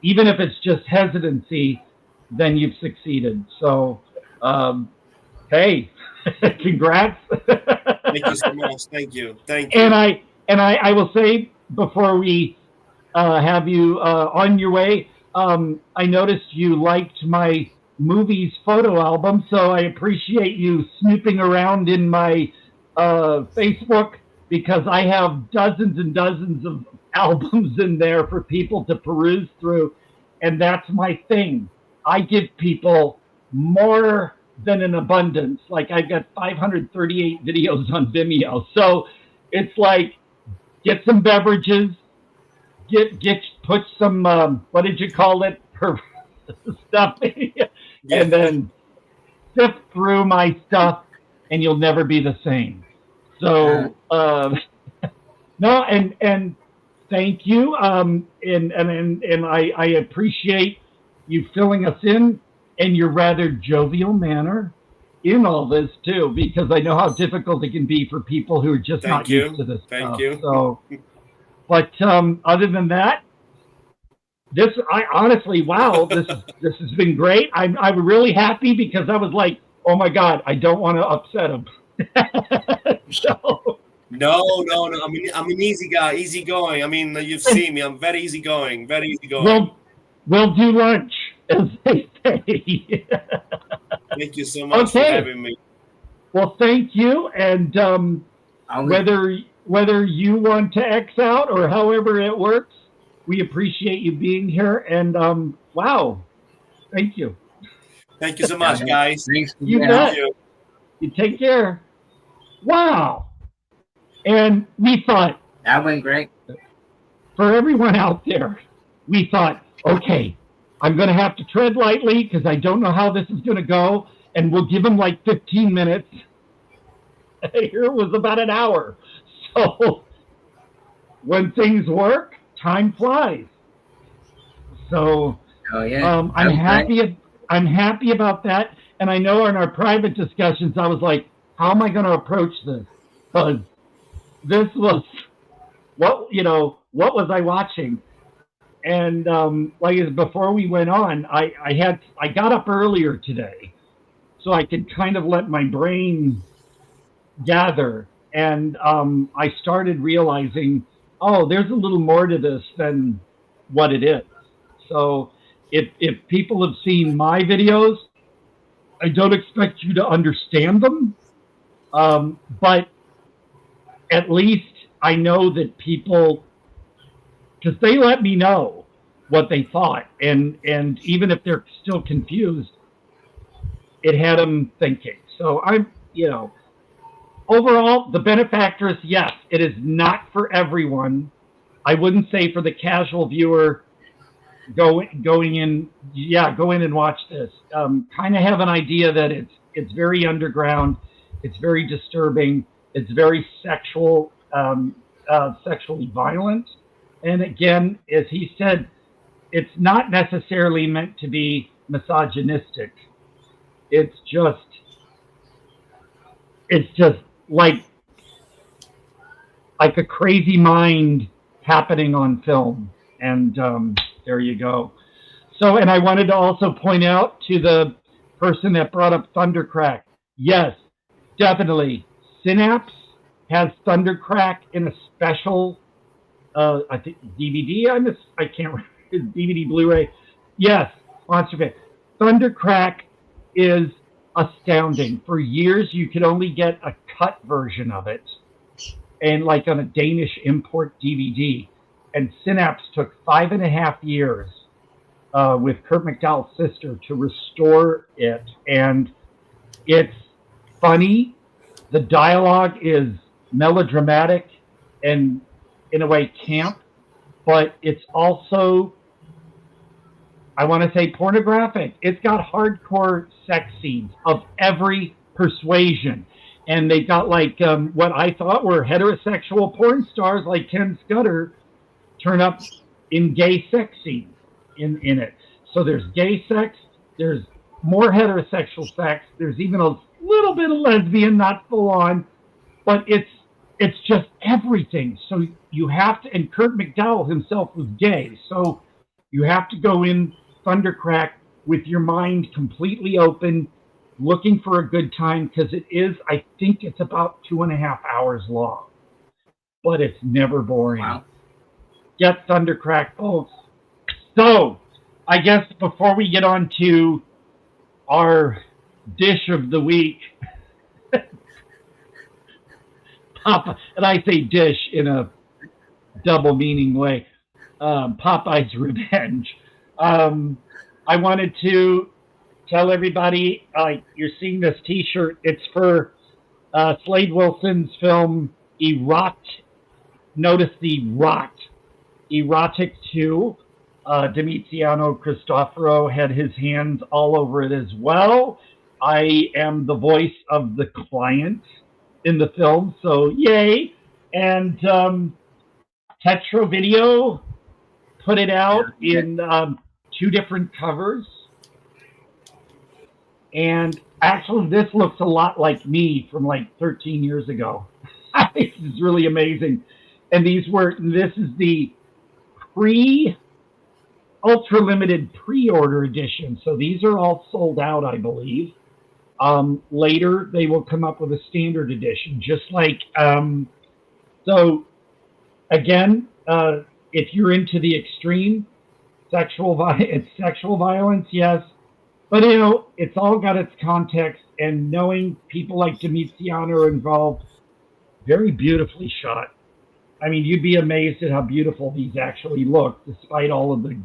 even if it's just hesitancy, then you've succeeded. So, hey, congrats. Thank you so much. Thank you. And I will say, before we have you on your way, I noticed you liked my movies photo album, so I appreciate you snooping around in my Facebook, because I have dozens and dozens of albums in there for people to peruse through, and that's my thing. I give people more than an abundance. Like, I've got 538 videos on Vimeo, so it's like, get some beverages, put some what did you call it, stuff, and then sift through my stuff, and you'll never be the same. So no, and thank you, and I appreciate you filling us in your rather jovial manner in all this too, because I know how difficult it can be for people who are just not used to this stuff. Thank you. So, but other than that, I honestly, wow, this has been great. I'm really happy, because I was like, oh my God, I don't want to upset him. So. No. I'm an easy guy, easygoing. I mean, you've seen me. I'm very easygoing. We'll do lunch, as they say. Thank you so much for having me. Well, thank you. And whether you want to X out or however it works, we appreciate you being here. And wow, thank you. Thank you so much, guys. You bet. You take care. Wow. And we thought, that went great. For everyone out there, we thought, okay, I'm going to have to tread lightly because I don't know how this is going to go. And we'll give them like 15 minutes. Here it was about an hour. So when things work, time flies. So I'm happy about that. And I know in our private discussions, I was like, how am I going to approach this? Because this was, what was I watching? And before we went on, I got up earlier today so I could kind of let my brain gather. And I started realizing, there's a little more to this than what it is. So if people have seen my videos, I don't expect you to understand them. But at least I know that people, because they let me know what they thought. And even if they're still confused, it had them thinking. So overall, The Benefactress, yes, it is not for everyone. I wouldn't say for the casual viewer, go in and watch this. Kind of have an idea that it's very underground, it's very disturbing, it's very sexually violent, and again, as he said, it's not necessarily meant to be misogynistic. It's just like a crazy mind happening on film. And there you go. So, and I wanted to also point out to the person that brought up Thundercrack. Yes, definitely. Synapse has Thundercrack in a special, I think DVD. I can't remember. DVD, Blu-ray. Yes, Monster Fan. Thundercrack is astounding. For years, you could only get a cut version of it, and like on a Danish import DVD. And Synapse took 5.5 years with Kurt McDowell's sister to restore it. And it's funny. The dialogue is melodramatic and, in a way, camp. But it's also, I want to say, pornographic. It's got hardcore sex scenes of every persuasion. And they've got like what I thought were heterosexual porn stars like Ken Scudder turn up in gay sex scenes in it. So there's gay sex, there's more heterosexual sex, there's even a little bit of lesbian, not full on, but it's just everything. So you have to, and Kurt McDowell himself was gay, so you have to go in Thundercrack with your mind completely open, looking for a good time, because it is, I think it's about 2.5 hours long, but it's never boring. Wow. Get Thundercrack, folks. So, I guess before we get on to our dish of the week, Papa, and I say dish in a double meaning way, Popeye's Revenge. I wanted to tell everybody, you're seeing this t-shirt. It's for Slade Wilson's film Notice the Erotic 2. Demiziano Cristoforo had his hands all over it as well. I am the voice of the client in the film, so yay. And Tetro Video put it out in 2 different covers. And actually, this looks a lot like me from like 13 years ago. This is really amazing. And this is the ultra limited pre-order edition. So these are all sold out, I believe. Later, they will come up with a standard edition, just like, so again, if you're into the extreme sexual violence, yes. But, it's all got its context, and knowing people like Demiziano are involved, very beautifully shot. I mean, you'd be amazed at how beautiful these actually look, despite all of the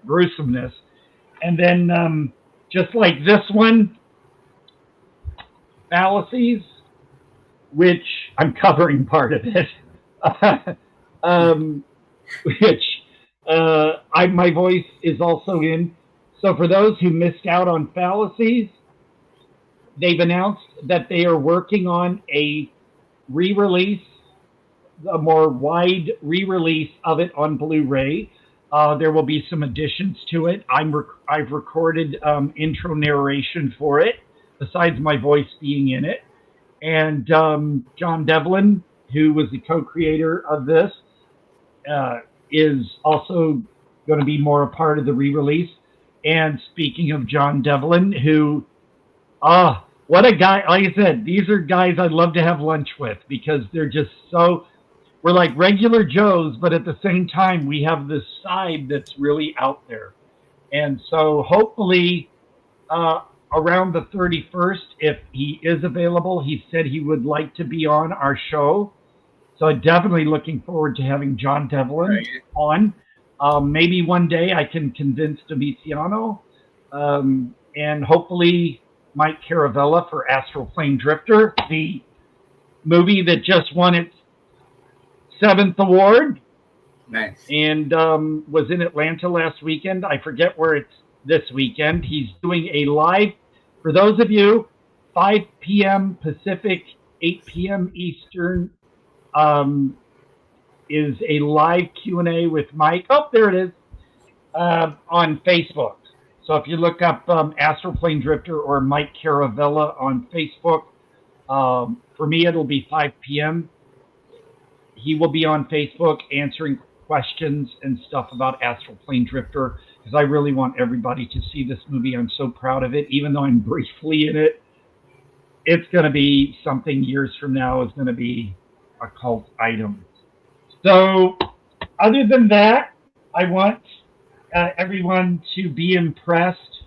gruesomeness. And then, just like this one, Fallacies, which I'm covering part of it, which my voice is also in. So for those who missed out on Fallacies, they've announced that they are working on a re-release, a more wide re-release of it on Blu-ray. There will be some additions to it. I've recorded intro narration for it, besides my voice being in it. And John Devlin, who was the co-creator of this, is also going to be more a part of the re-release. And speaking of John Devlin, who, what a guy. Like I said, these are guys I'd love to have lunch with, because they're just we're like regular Joes, but at the same time, we have this side that's really out there. And so hopefully around the 31st, if he is available, he said he would like to be on our show. So I'm definitely looking forward to having John Devlin on. Maybe one day I can convince Demiziano, and hopefully Mike Caravella for Astral Plane Drifter, the movie that just won its 7th award. Nice. And was in Atlanta last weekend. I forget where it's this weekend. He's doing a live, for those of you, 5 p.m. Pacific, 8 p.m. Eastern, is a live Q&A with Mike. Oh, there it is, on Facebook. So if you look up Astral Plane Drifter or Mike Caravella on Facebook, for me it'll be 5 p.m. He will be on Facebook answering questions and stuff about Astral Plane Drifter, because I really want everybody to see this movie. I'm so proud of it, even though I'm briefly in it. It's going to be something years from now is going to be a cult item. So other than that, I want everyone to be impressed.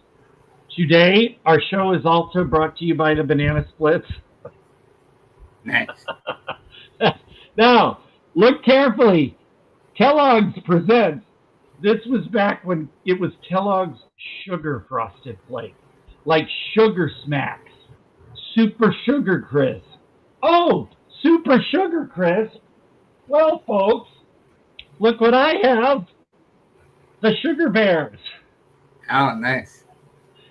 Today, our show is also brought to you by the Banana Splits. Nice. Now, look carefully. Kellogg's presents. This was back when it was Kellogg's Sugar Frosted Flakes, like Sugar Smacks, Super Sugar Crisp. Oh, Super Sugar Crisp. Well, folks, look what I have. The Sugar Bears. Oh, nice.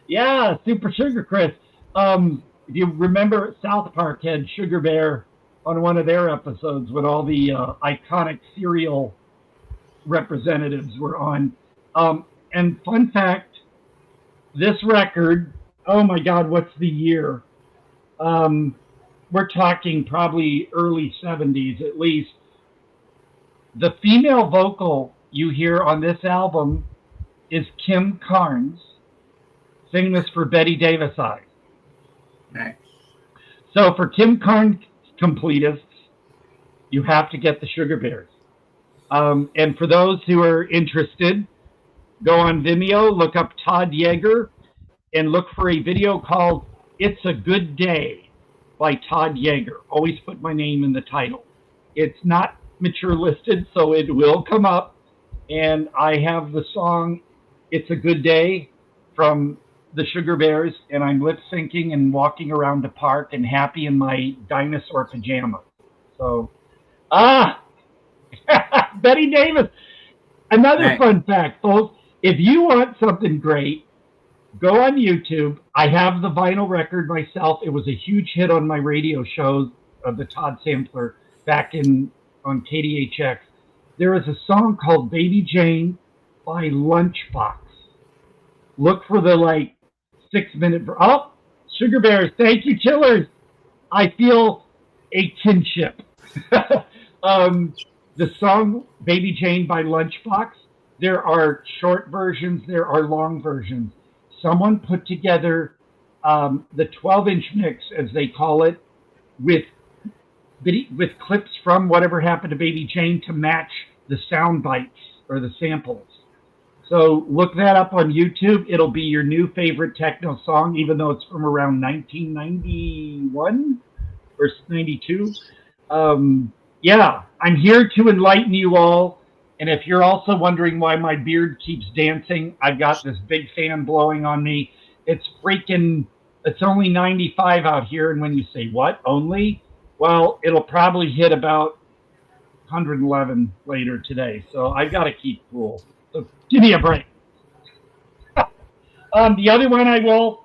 Yeah, Super Sugar Crisp. If you remember, South Park had Sugar Bear on one of their episodes when all the iconic cereal representatives were on. And fun fact, this record, oh my God, what's the year? We're talking probably early 70s at least. The female vocal you hear on this album is Kim Carnes, famous for Betty Davis Eyes. Nice. So for Kim Carnes completists, you have to get the Sugar Bears. And for those who are interested, go on Vimeo, look up Todd Jaeger, and look for a video called It's a Good Day by Todd Jaeger. Always put my name in the title. It's not mature listed, so it will come up. And I have the song It's a Good Day from the Sugar Bears, and I'm lip syncing and walking around the park and happy in my dinosaur pajamas. So, Betty Davis. Another fun fact, folks. If you want something great, go on YouTube. I have the vinyl record myself. It was a huge hit on my radio shows of the Todd Sampler back on KDHX. There is a song called Baby Jane by Lunchbox. Look for the 6-minute. Oh, Sugar Bears. Thank you, Chillers. I feel a kinship. The song Baby Jane by Lunchbox, there are short versions, there are long versions. Someone put together the 12-inch mix, as they call it, with clips from Whatever Happened to Baby Jane to match the sound bites or the samples. So look that up on YouTube. It'll be your new favorite techno song, even though it's from around 1991 or 92. Yeah, I'm here to enlighten you all. And if you're also wondering why my beard keeps dancing, I've got this big fan blowing on me. It's only 95 out here. And when you say, what, only? Well, it'll probably hit about 111 later today. So I've got to keep cool. So give me a break. The other one I will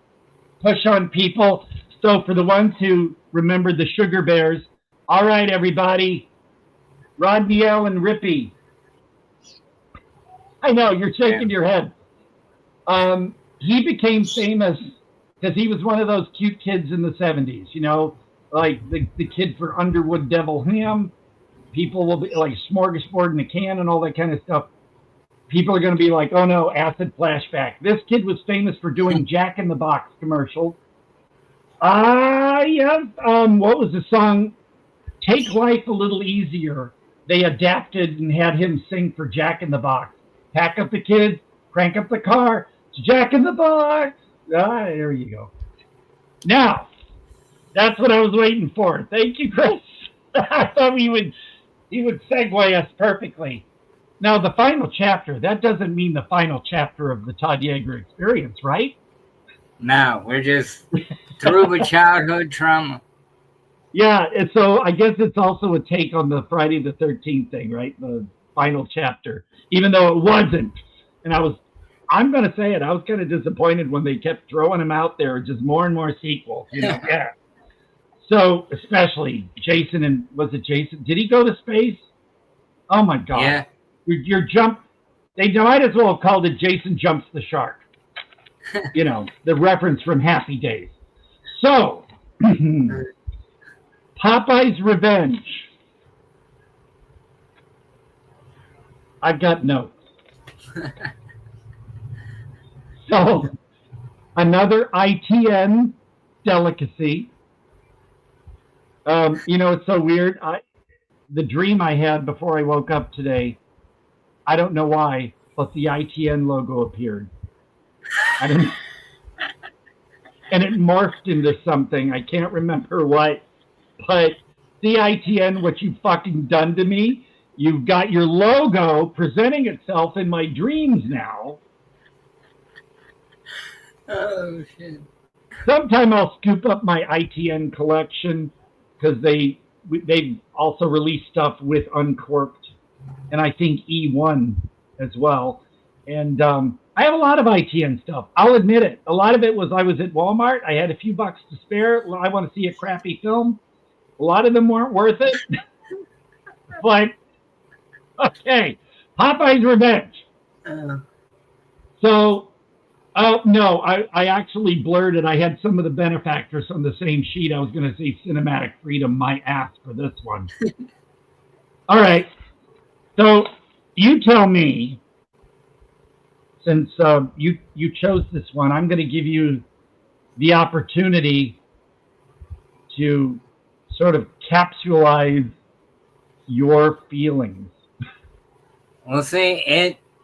push on people. So for the ones who remember the Sugar Bears, all right, everybody. Rodney Allen Rippey. I know, you're shaking your head. He became famous because he was one of those cute kids in the 70s, like the kid for Underwood Devil Ham. People will be like Smorgasbord in a Can and all that kind of stuff. People are going to be like, oh no, acid flashback. This kid was famous for doing Jack in the Box commercials. Yeah. What was the song? Take Life a Little Easier. They adapted and had him sing for Jack in the Box. Pack up the kids, crank up the car. It's Jack in the Box. There you go. Now, that's what I was waiting for. Thank you, Chris. I thought he would segue us perfectly. Now, the final chapter, that doesn't mean the final chapter of the Todd Jaeger experience, right? No, we're just through the childhood trauma. Yeah, and so I guess it's also a take on the Friday the 13th thing, right? The final chapter, even though it wasn't. And I'm going to say it, I was kind of disappointed when they kept throwing him out there, just more and more sequels. Yeah. So, especially Jason, and was it Jason? Did he go to space? Oh my God. Yeah. Your jump, they might as well have called it Jason Jumps the Shark. The reference from Happy Days. So, Popeye's Revenge. I've got notes. So, another ITN delicacy. It's so weird. The dream I had before I woke up today, I don't know why, but the ITN logo appeared. I don't know. And it morphed into something. I can't remember what. But CITN, what you fucking done to me, you've got your logo presenting itself in my dreams now. Oh, shit. Sometime I'll scoop up my ITN collection because they've also released stuff with Uncorked and I think E1 as well. And I have a lot of ITN stuff. I'll admit it. A lot of it was I was at Walmart. I had a few bucks to spare. I want to see a crappy film. A lot of them weren't worth it. But, okay. Popeye's Revenge. So, no, I actually blurred it. I had some of the Benefactress on the same sheet. I was going to say Cinematic Freedom, my ass for this one. All right. So, you tell me, since you chose this one, I'm going to give you the opportunity to sort of capsulize your feelings. Well, see,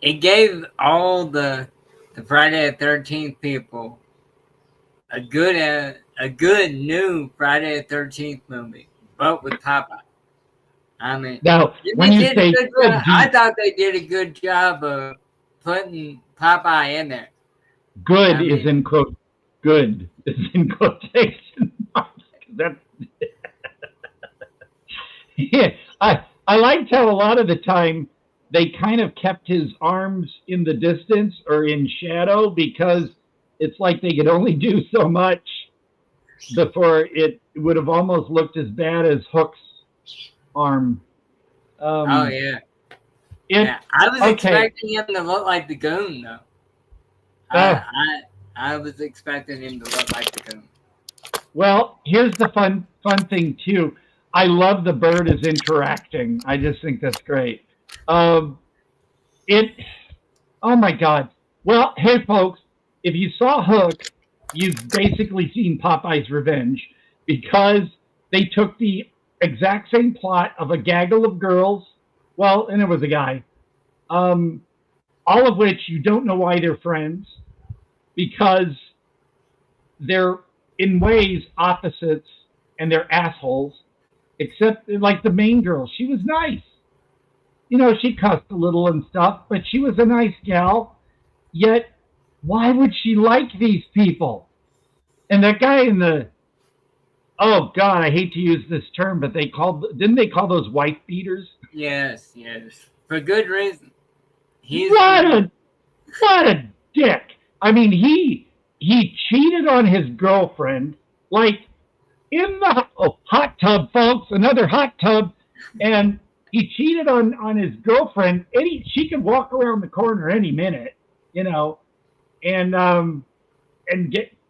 it gave all the Friday the 13th people a good new Friday the 13th movie, but with Popeye. I mean, now when you say I thought they did a good job of putting Popeye in there. Good is in quote. Good is in quotation marks. That's yeah. I liked how a lot of the time they kind of kept his arms in the distance or in shadow because it's like they could only do so much before it would have almost looked as bad as Hook's arm. Oh yeah. Yeah, I was expecting him to look like the Goon, though. I was expecting him to look like the Goon. Well, here's the fun thing too. I love the bird is interacting. I just think that's great. Oh my God. Well, hey folks, if you saw Hook, you've basically seen Popeye's Revenge because they took the exact same plot of a gaggle of girls. Well, and it was a guy. All of which you don't know why they're friends because they're in ways opposites and they're assholes, except like the main girl. She was nice. She cussed a little and stuff, but she was a nice gal. Yet, why would she like these people? And that guy in the, oh God, I hate to use this term, but didn't they call those wife beaters? Yes. For good reason. What a dick. I mean, he cheated on his girlfriend, like in the hot tub, folks, another hot tub, and he cheated on his girlfriend. She could walk around the corner any minute, and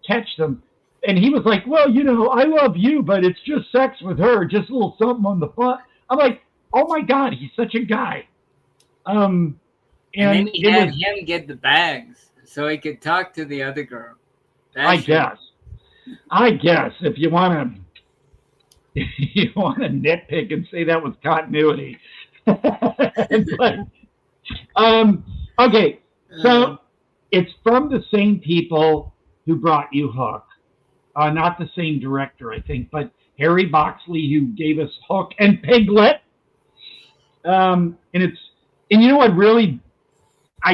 catch them. And he was like, well, I love you, but it's just sex with her, just a little something on the butt. I'm like, oh my God, he's such a guy. And then he had him get the bags so he could talk to the other girl. I guess if you want to nitpick and say that was continuity. But, okay, so it's from the same people who brought you Hook. Not the same director, I think, but Harry Boxley, who gave us Hook and Piglet. And you know what really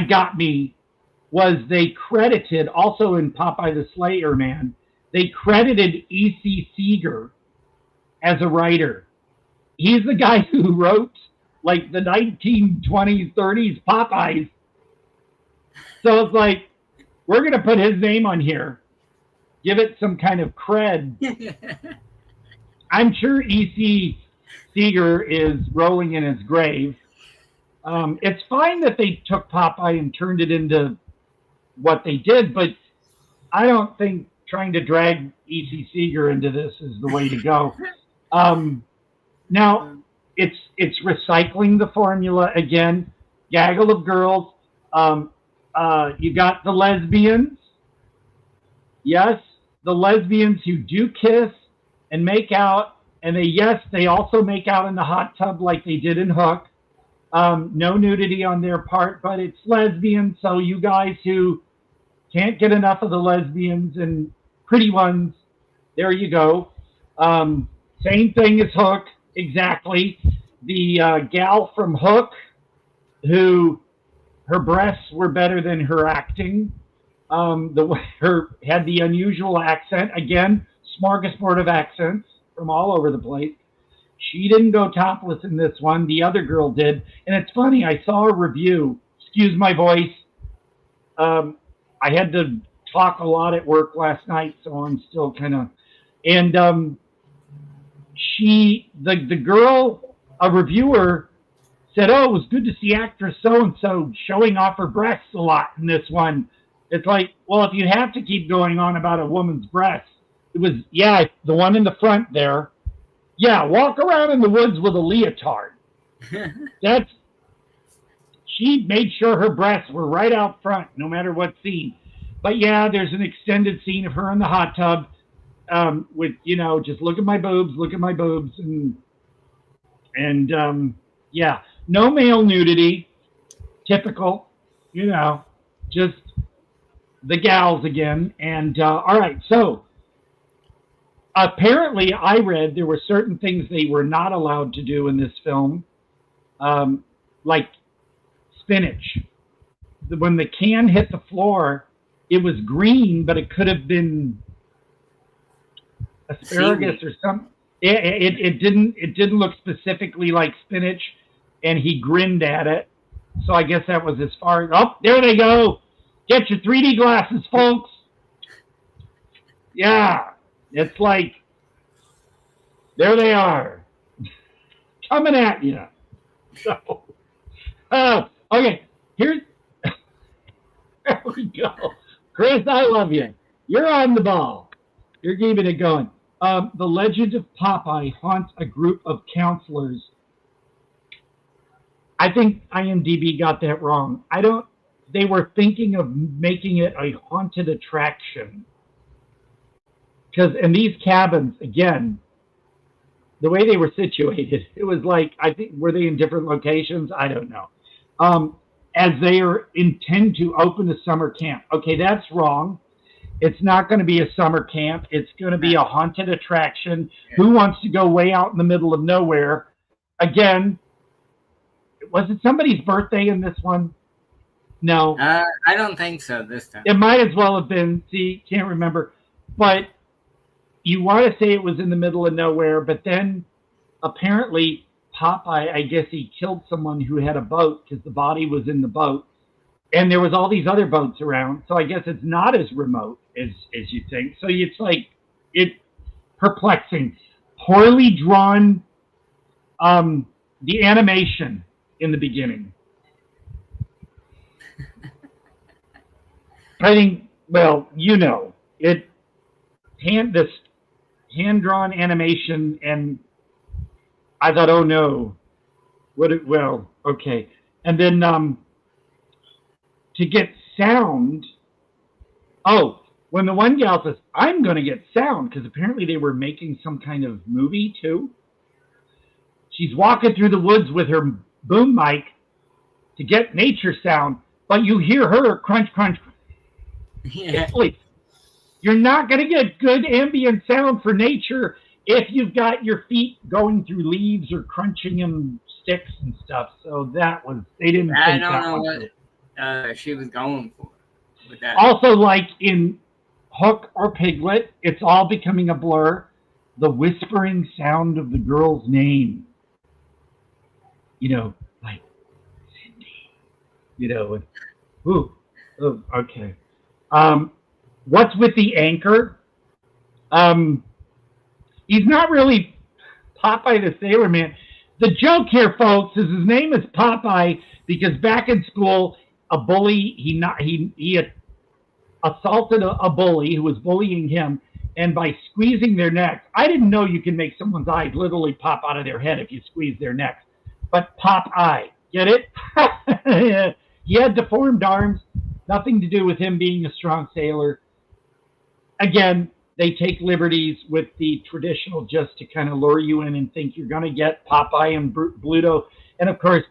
got me was they credited, also in Popeye the Slayer Man, they credited E.C. Seeger as a writer. He's the guy who wrote like the 1920s, 30s Popeye'S. So it's like, we're going to put his name on here, give it some kind of cred. I'm sure E.C. Seeger is rolling in his grave. It's fine that they took Popeye and turned it into what they did, but I don't think trying to drag E.C. Seeger into this is the way to go. Now, it's recycling the formula again. Gaggle of girls. You got the lesbians. Yes, the lesbians who do kiss and make out, and they also make out in the hot tub like they did in Hook. No nudity on their part, but it's lesbians. So you guys who can't get enough of the lesbians and pretty ones, there you go. Same thing as Hook, exactly. The gal from Hook, who her breasts were better than her acting. Had the unusual accent. Again, smorgasbord of accents from all over the place. She didn't go topless in this one. The other girl did. And it's funny, I saw a review. Excuse my voice. I had to talk a lot at work last night, so I'm still kind of... And the girl, a reviewer, said, oh, it was good to see actress so-and-so showing off her breasts a lot in this one. It's like, well, if you have to keep going on about a woman's breasts, it was, yeah, the one in the front there. Yeah, walk around in the woods with a leotard. She made sure her breasts were right out front, no matter what scene. But yeah, there's an extended scene of her in the hot tub with, just look at my boobs, and yeah, no male nudity, typical, just the gals again. And all right, so apparently I read there were certain things they were not allowed to do in this film, like spinach. When the can hit the floor, it was green, but it could have been asparagus or something. It didn't look specifically like spinach, and he grinned at it. So I guess that was as far as... Oh, there they go. Get your 3D glasses, folks. Yeah, it's like, there they are. Coming at you. So, okay, here's... There we go. Chris, I love you. You're on the ball. You're keeping it going. The legend of Popeye haunts a group of counselors. I think IMDb got that wrong. They were thinking of making it a haunted attraction. Because in these cabins, again, the way they were situated, it was like, I think, were they in different locations? I don't know. As they intend to open a summer camp. Okay, that's wrong. It's not going to be a summer camp. It's going to be a haunted attraction. Who wants to go way out in the middle of nowhere? Again, was it somebody's birthday in this one? No. I don't think so this time. It might as well have been. See, can't remember. But you want to say it was in the middle of nowhere, but then apparently Popeye, I guess he killed someone who had a boat because the body was in the boat. And there was all these other boats around. So I guess it's not as remote as you think. So it's like, it's perplexing. Poorly drawn, the animation in the beginning. I think, well, this hand-drawn animation, and I thought, oh no, okay. And then to get sound, when the one gal says, I'm going to get sound, because apparently they were making some kind of movie too. She's walking through the woods with her boom mic to get nature sound, but you hear her crunch, crunch. Yeah. You're not going to get good ambient sound for nature if you've got your feet going through leaves or crunching in sticks and stuff. So that was, they didn't I think don't that know was what she was going for with that. Also, like in Hook or Piglet, it's all becoming a blur. the whispering sound of the girl's name. Like Cindy. And, ooh, okay. What's with the anchor? He's not really Popeye the Sailor Man. The joke here, folks, is his name is Popeye because back in school, a bully he assaulted a bully who was bullying him, and by squeezing their necks, I didn't know you can make someone's eyes literally pop out of their head if you squeeze their necks. But Popeye, get it? He had deformed arms, nothing to do with him being a strong sailor. Again, they take liberties with the traditional just to kind of lure you in and think you're going to get Popeye and Bluto. And of course,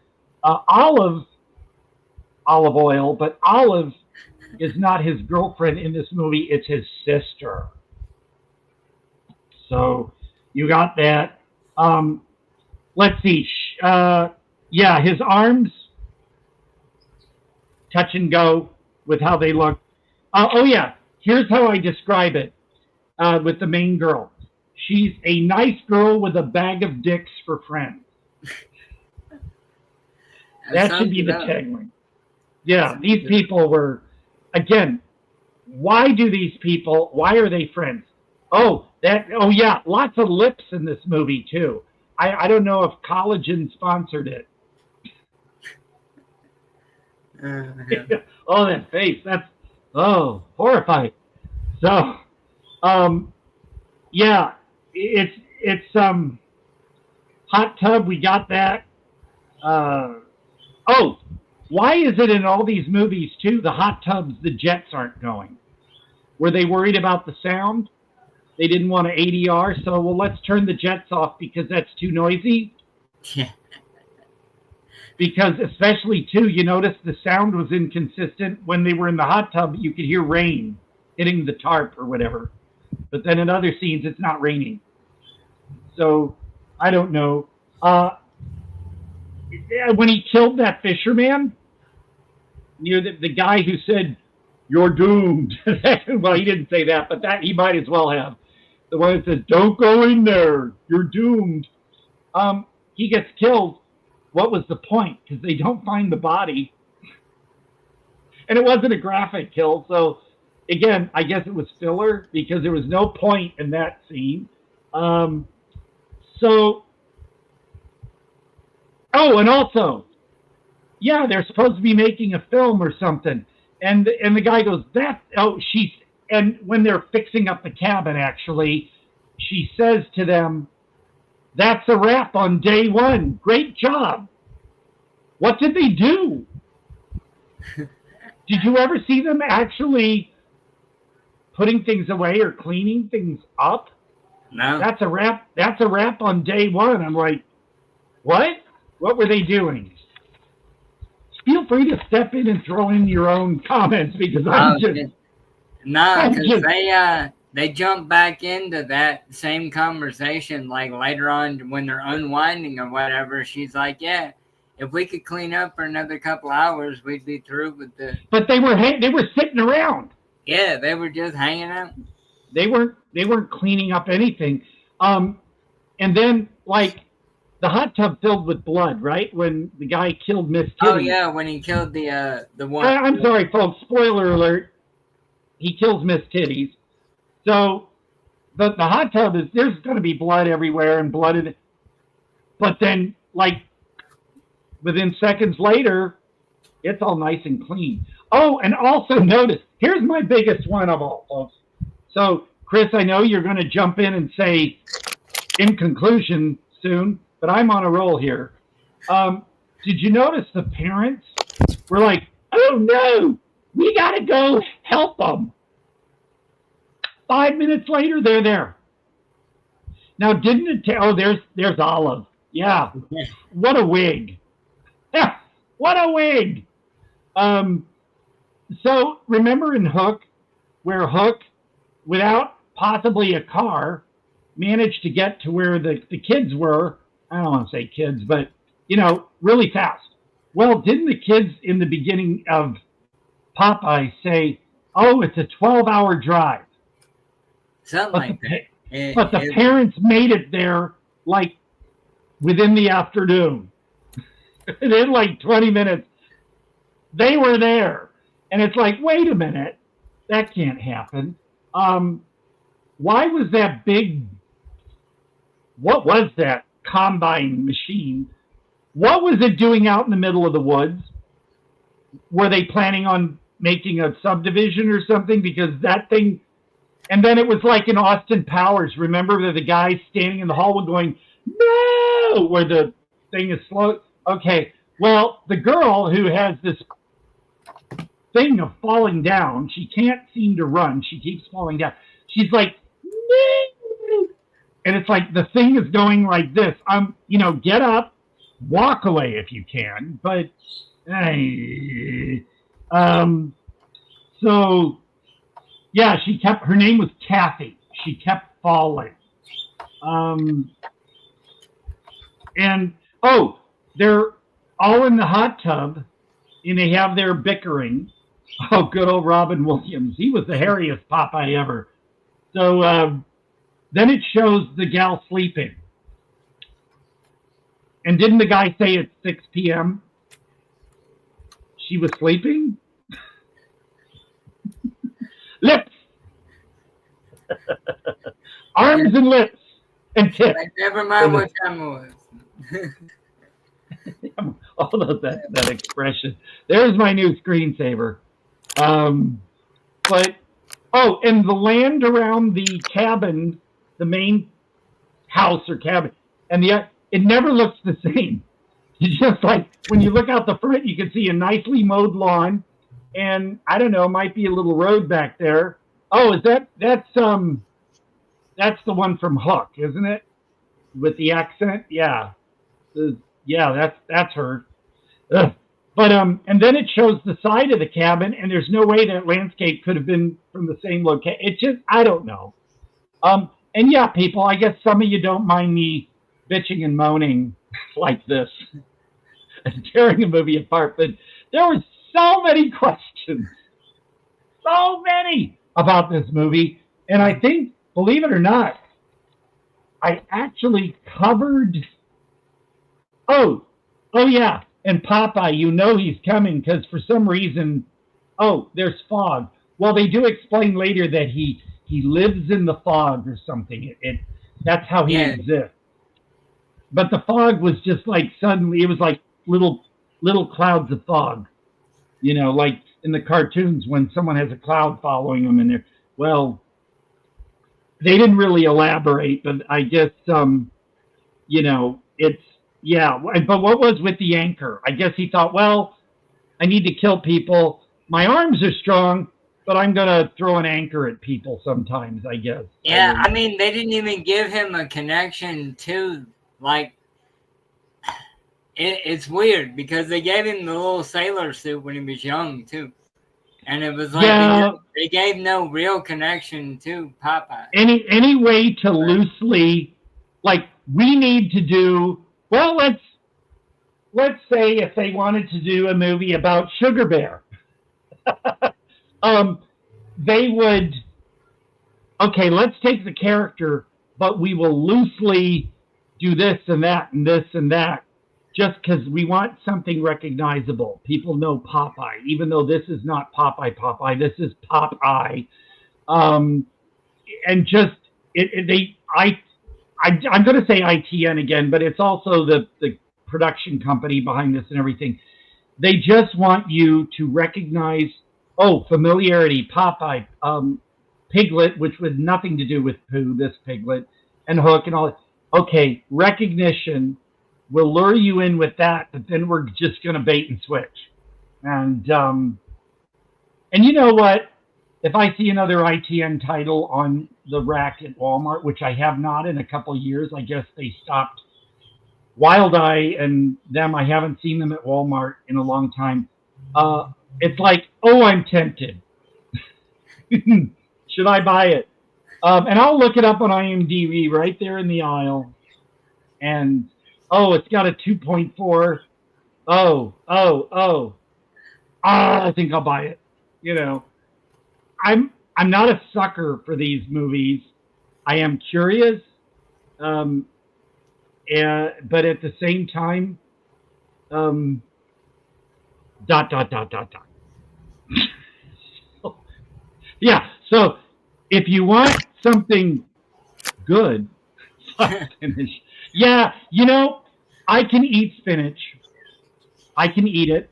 olive oil, but Olive is not his girlfriend in this movie. It's his sister. So you got that. Let's see. His arms touch and go with how they look. Here's how I describe it. With the main girl. She's a nice girl with a bag of dicks for friends. That should be the tagline. Yeah, these people were, again, why are they friends? Lots of lips in this movie too. I don't know if Collagen sponsored it. Oh, that face. That's, horrifying. So, it's hot tub. We got that. Why is it in all these movies too? The hot tubs, the jets aren't going. Were they worried about the sound? They didn't want to ADR, so let's turn the jets off because that's too noisy. Yeah. Because especially too, you notice the sound was inconsistent when they were in the hot tub. You could hear rain hitting the tarp or whatever. But then in other scenes, it's not raining. So, I don't know. When he killed that fisherman, the guy who said, "You're doomed." Well, he didn't say that, but that he might as well have. The one that says, "Don't go in there. You're doomed." He gets killed. What was the point? Because they don't find the body. And it wasn't a graphic kill, so... Again, I guess it was filler because there was no point in that scene. And also, they're supposed to be making a film or something. And the guy goes, and when they're fixing up the cabin, actually, she says to them, "That's a wrap on day one. Great job." What did they do? Did you ever see them actually putting things away or cleaning things up? No. That's a wrap on day one. I'm like, what? What were they doing? Feel free to step in and throw in your own comments because they jump back into that same conversation like later on when they're unwinding or whatever. She's like, "Yeah, if we could clean up for another couple hours, we'd be through with this." But they were sitting around. Yeah, they were just hanging out. They weren't cleaning up anything. And then like the hot tub filled with blood, right? When the guy killed Miss Kitty. Oh yeah, when he killed the one. I'm sorry, folks. Spoiler alert. He kills Miss Titties. So the hot tub there's going to be blood everywhere and blood in it. But then like within seconds later, it's all nice and clean. Oh, and also notice, here's my biggest one of all, folks. So, Chris, I know you're going to jump in and say, in conclusion, soon, but I'm on a roll here. Did you notice the parents were like, "Oh, no, we got to go help them." 5 minutes later, they're there. Now, didn't it there's Olive. Yeah. What a wig. What a wig. So remember in Hook, where Hook, without possibly a car, managed to get to where the kids were. I don't want to say kids, but, really fast. Well, didn't the kids in the beginning of Popeye say, "Oh, it's a 12-hour drive"? Something like that. But the parents made it there like within the afternoon. And in like 20 minutes, they were there. And it's like, wait a minute, that can't happen. Why was that big, what was that combine machine? What was it doing out in the middle of the woods? Were they planning on making a subdivision or something? Because that thing, and then it was like in Austin Powers, remember that the guy standing in the hallway going, no, where the thing is slow. Okay, well, the girl who has this thing of falling down, she can't seem to run. She keeps falling down. She's like, no. And it's like the thing is going like this. Get up, walk away if you can. But, so, yeah, her name was Kathy. She kept falling. They're all in the hot tub, and they have their bickering. Oh, good old Robin Williams. He was the hairiest Popeye ever. So then it shows the gal sleeping. And didn't the guy say it's 6 p.m.? She was sleeping? Lips! Arms and lips and tips. Never mind what time it was. All of that expression. There's my new screensaver. And the land around the cabin, the main house or cabin, and it never looks the same. It's just like when you look out the front, you can see a nicely mowed lawn, and I don't know, might be a little road back there. Oh, that's the one from Hook, isn't it? With the accent, yeah. That's her. Ugh. But and then it shows the side of the cabin, and there's no way that landscape could have been from the same location. It just, I don't know. And yeah, people, I guess some of you don't mind me bitching and moaning like this and tearing a movie apart, but there were so many questions, so many about this movie, and I think, believe it or not, I actually covered. Oh yeah. And Popeye, he's coming because for some reason, there's fog. Well, they do explain later that he lives in the fog or something. That's how he exists. But the fog was just like suddenly, it was like little clouds of fog. Like in the cartoons when someone has a cloud following them, and they didn't really elaborate, but I guess it's. Yeah, but what was with the anchor? I guess he thought, well, I need to kill people. My arms are strong, but I'm going to throw an anchor at people sometimes, I guess. Yeah, they didn't even give him a connection to, it's weird because they gave him the little sailor suit when he was young, too. And it was like they gave no real connection to Popeye. Any way to loosely, we need to do... Well, let's say if they wanted to do a movie about Sugar Bear, they would, let's take the character, but we will loosely do this and that and this and that, just because we want something recognizable. People know Popeye, even though this is not Popeye, this is Popeye. And just, I'm going to say ITN again, but it's also the production company behind this and everything. They just want you to recognize, familiarity, Popeye, Piglet, which was nothing to do with Pooh, this Piglet, and Hook and all that. Okay, recognition will lure you in with that, but then we're just going to bait and switch. And you know what? If I see another ITN title on the rack at Walmart, which I have not in a couple of years, I guess they stopped. Wild Eye and them, I haven't seen them at Walmart in a long time. It's like, I'm tempted. Should I buy it? And I'll look it up on IMDb right there in the aisle. And, it's got a 2.4. I think I'll buy it. I'm not a sucker for these movies. I am curious, but at the same time, ... Yeah, so if you want something good, spinach. Yeah, I can eat spinach. I can eat it.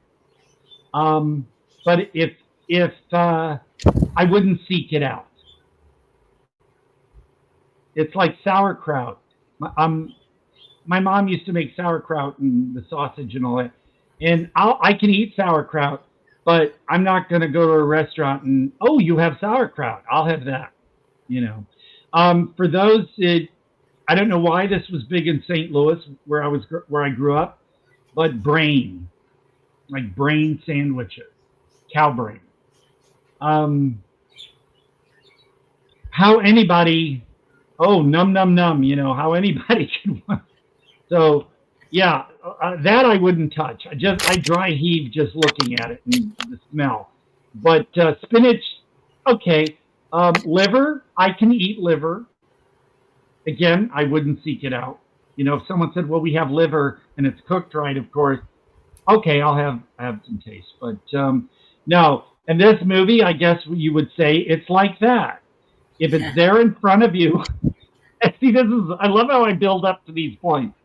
But if I wouldn't seek it out. It's like sauerkraut. My mom used to make sauerkraut and the sausage and all that. And I can eat sauerkraut, but I'm not going to go to a restaurant and, oh, you have sauerkraut. I'll have that, For those, I don't know why this was big in St. Louis where I grew up, but brain, like brain sandwiches, cow brain. How anybody, num, how anybody can want. So, yeah, that I wouldn't touch. I dry heave just looking at it and the smell. But spinach, okay. Liver, I can eat liver. Again, I wouldn't seek it out. If someone said, well, we have liver and it's cooked right, of course, okay, I'll have some taste. But no, and this movie, I guess you would say it's like that. If it's there in front of you, see, I love how I build up to these points.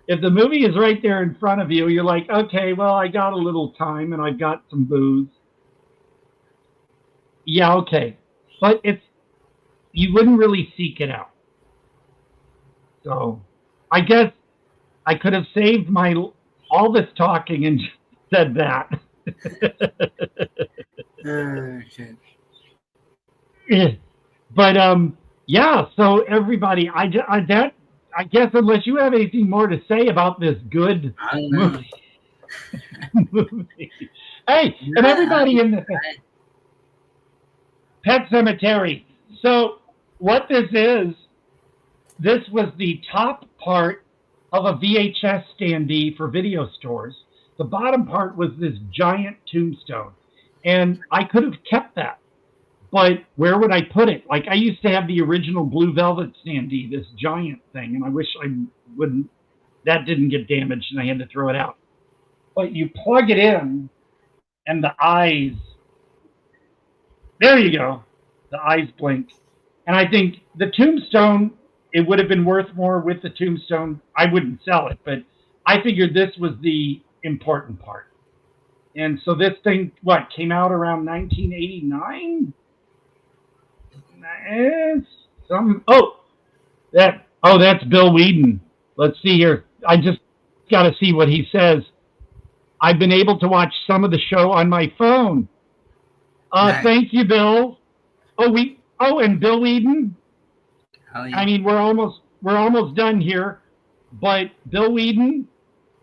If the movie is right there in front of you, you're like, okay, well, I got a little time and I've got some booze. Yeah, okay. But you wouldn't really seek it out. So I guess I could have saved all this talking and just said that. But yeah, so everybody, I guess unless you have anything more to say about this good movie. Hey, and everybody in the Pet Cemetery. So what this was the top part of a VHS standee for video stores. The bottom part was this giant tombstone. And I could have kept that. But where would I put it? Like, I used to have the original Blue Velvet standee, this giant thing, and I wish I wouldn't. That didn't get damaged, and I had to throw it out. But you plug it in, and the eyes. There you go. The eyes blink. And I think the tombstone, it would have been worth more with the tombstone. I wouldn't sell it, but I figured this was the important part. And so this thing, came out around 1989? That's Bill Whedon. Let's see here. I just got to see what he says. I've been able to watch some of the show on my phone. Nice. Thank you, Bill. And Bill Whedon. Oh, yeah. I mean, we're almost done here, but Bill Whedon,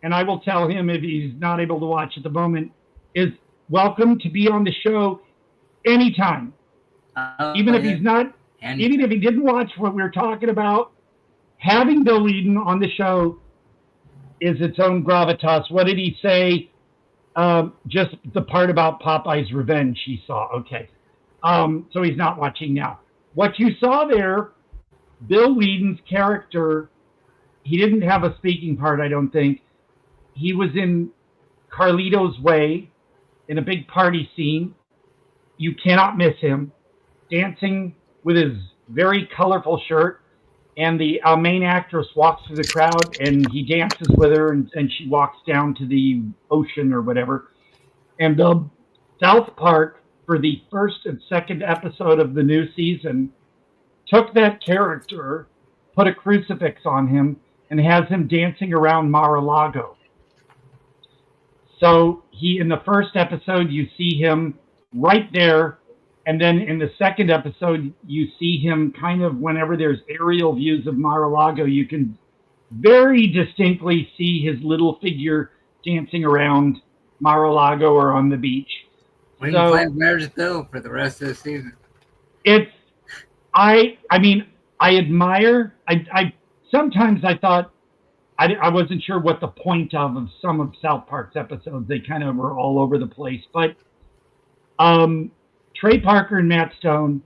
and I will tell him if he's not able to watch at the moment, is welcome to be on the show anytime. Even if he's not, even if he didn't watch what we were talking about, having Bill Whedon on the show is its own gravitas. What did he say? Just the part about Popeye's revenge he saw. Okay. So he's not watching now. What you saw there, Bill Whedon's character, he didn't have a speaking part, I don't think. He was in Carlito's Way in a big party scene. You cannot miss him. Dancing with his very colorful shirt, and the main actress walks through the crowd, and he dances with her, and she walks down to the ocean or whatever. And South Park, for the first and second episode of the new season, took that character, put a crucifix on him, and has him dancing around Mar-a-Lago. So in the first episode, you see him right there. And then in the second episode, you see him kind of whenever there's aerial views of Mar-a-Lago, you can very distinctly see his little figure dancing around Mar-a-Lago or on the beach. When you play Where's Bill for the rest of the season? I admire, sometimes I thought, I wasn't sure what the point of some of South Park's episodes. They kind of were all over the place. But Trey Parker and Matt Stone,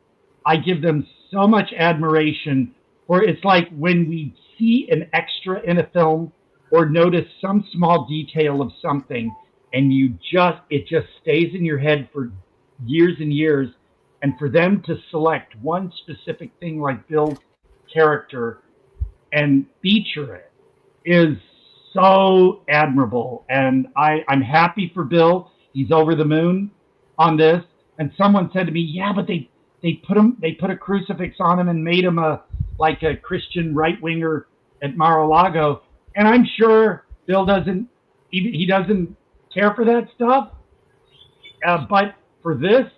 I give them so much admiration for. It's like when we see an extra in a film or notice some small detail of something, and it just stays in your head for years and years. And for them to select one specific thing like Bill's character and feature it is so admirable. And I'm happy for Bill. He's over the moon on this. And someone said to me, yeah, but they put a crucifix on him and made him like a Christian right-winger at Mar-a-Lago. And I'm sure Bill doesn't care for that stuff. But for this,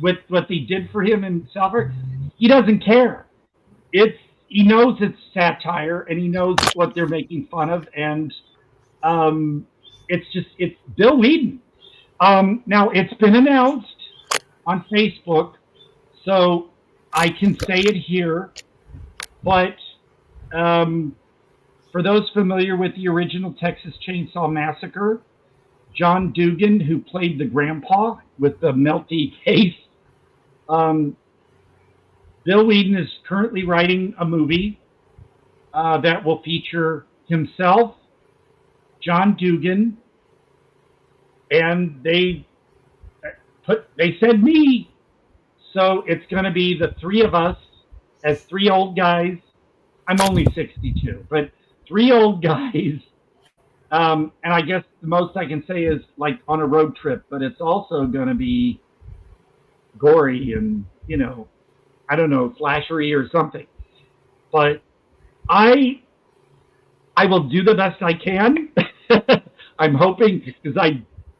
with what they did for him in Selfridge, he doesn't care. He knows it's satire, and he knows what they're making fun of, and it's Bill Whedon. Now it's been announced on Facebook, so I can say it here. But for those familiar with the original Texas Chainsaw Massacre, John Dugan, who played the grandpa with the melty face, Bill Whedon is currently writing a movie that will feature himself, John Dugan, and they said me. So it's going to be the three of us as three old guys. I'm only 62, but three old guys. And I guess the most I can say is like on a road trip, but it's also going to be gory and, I don't know, flashery or something. But I will do the best I can. I'm hoping, because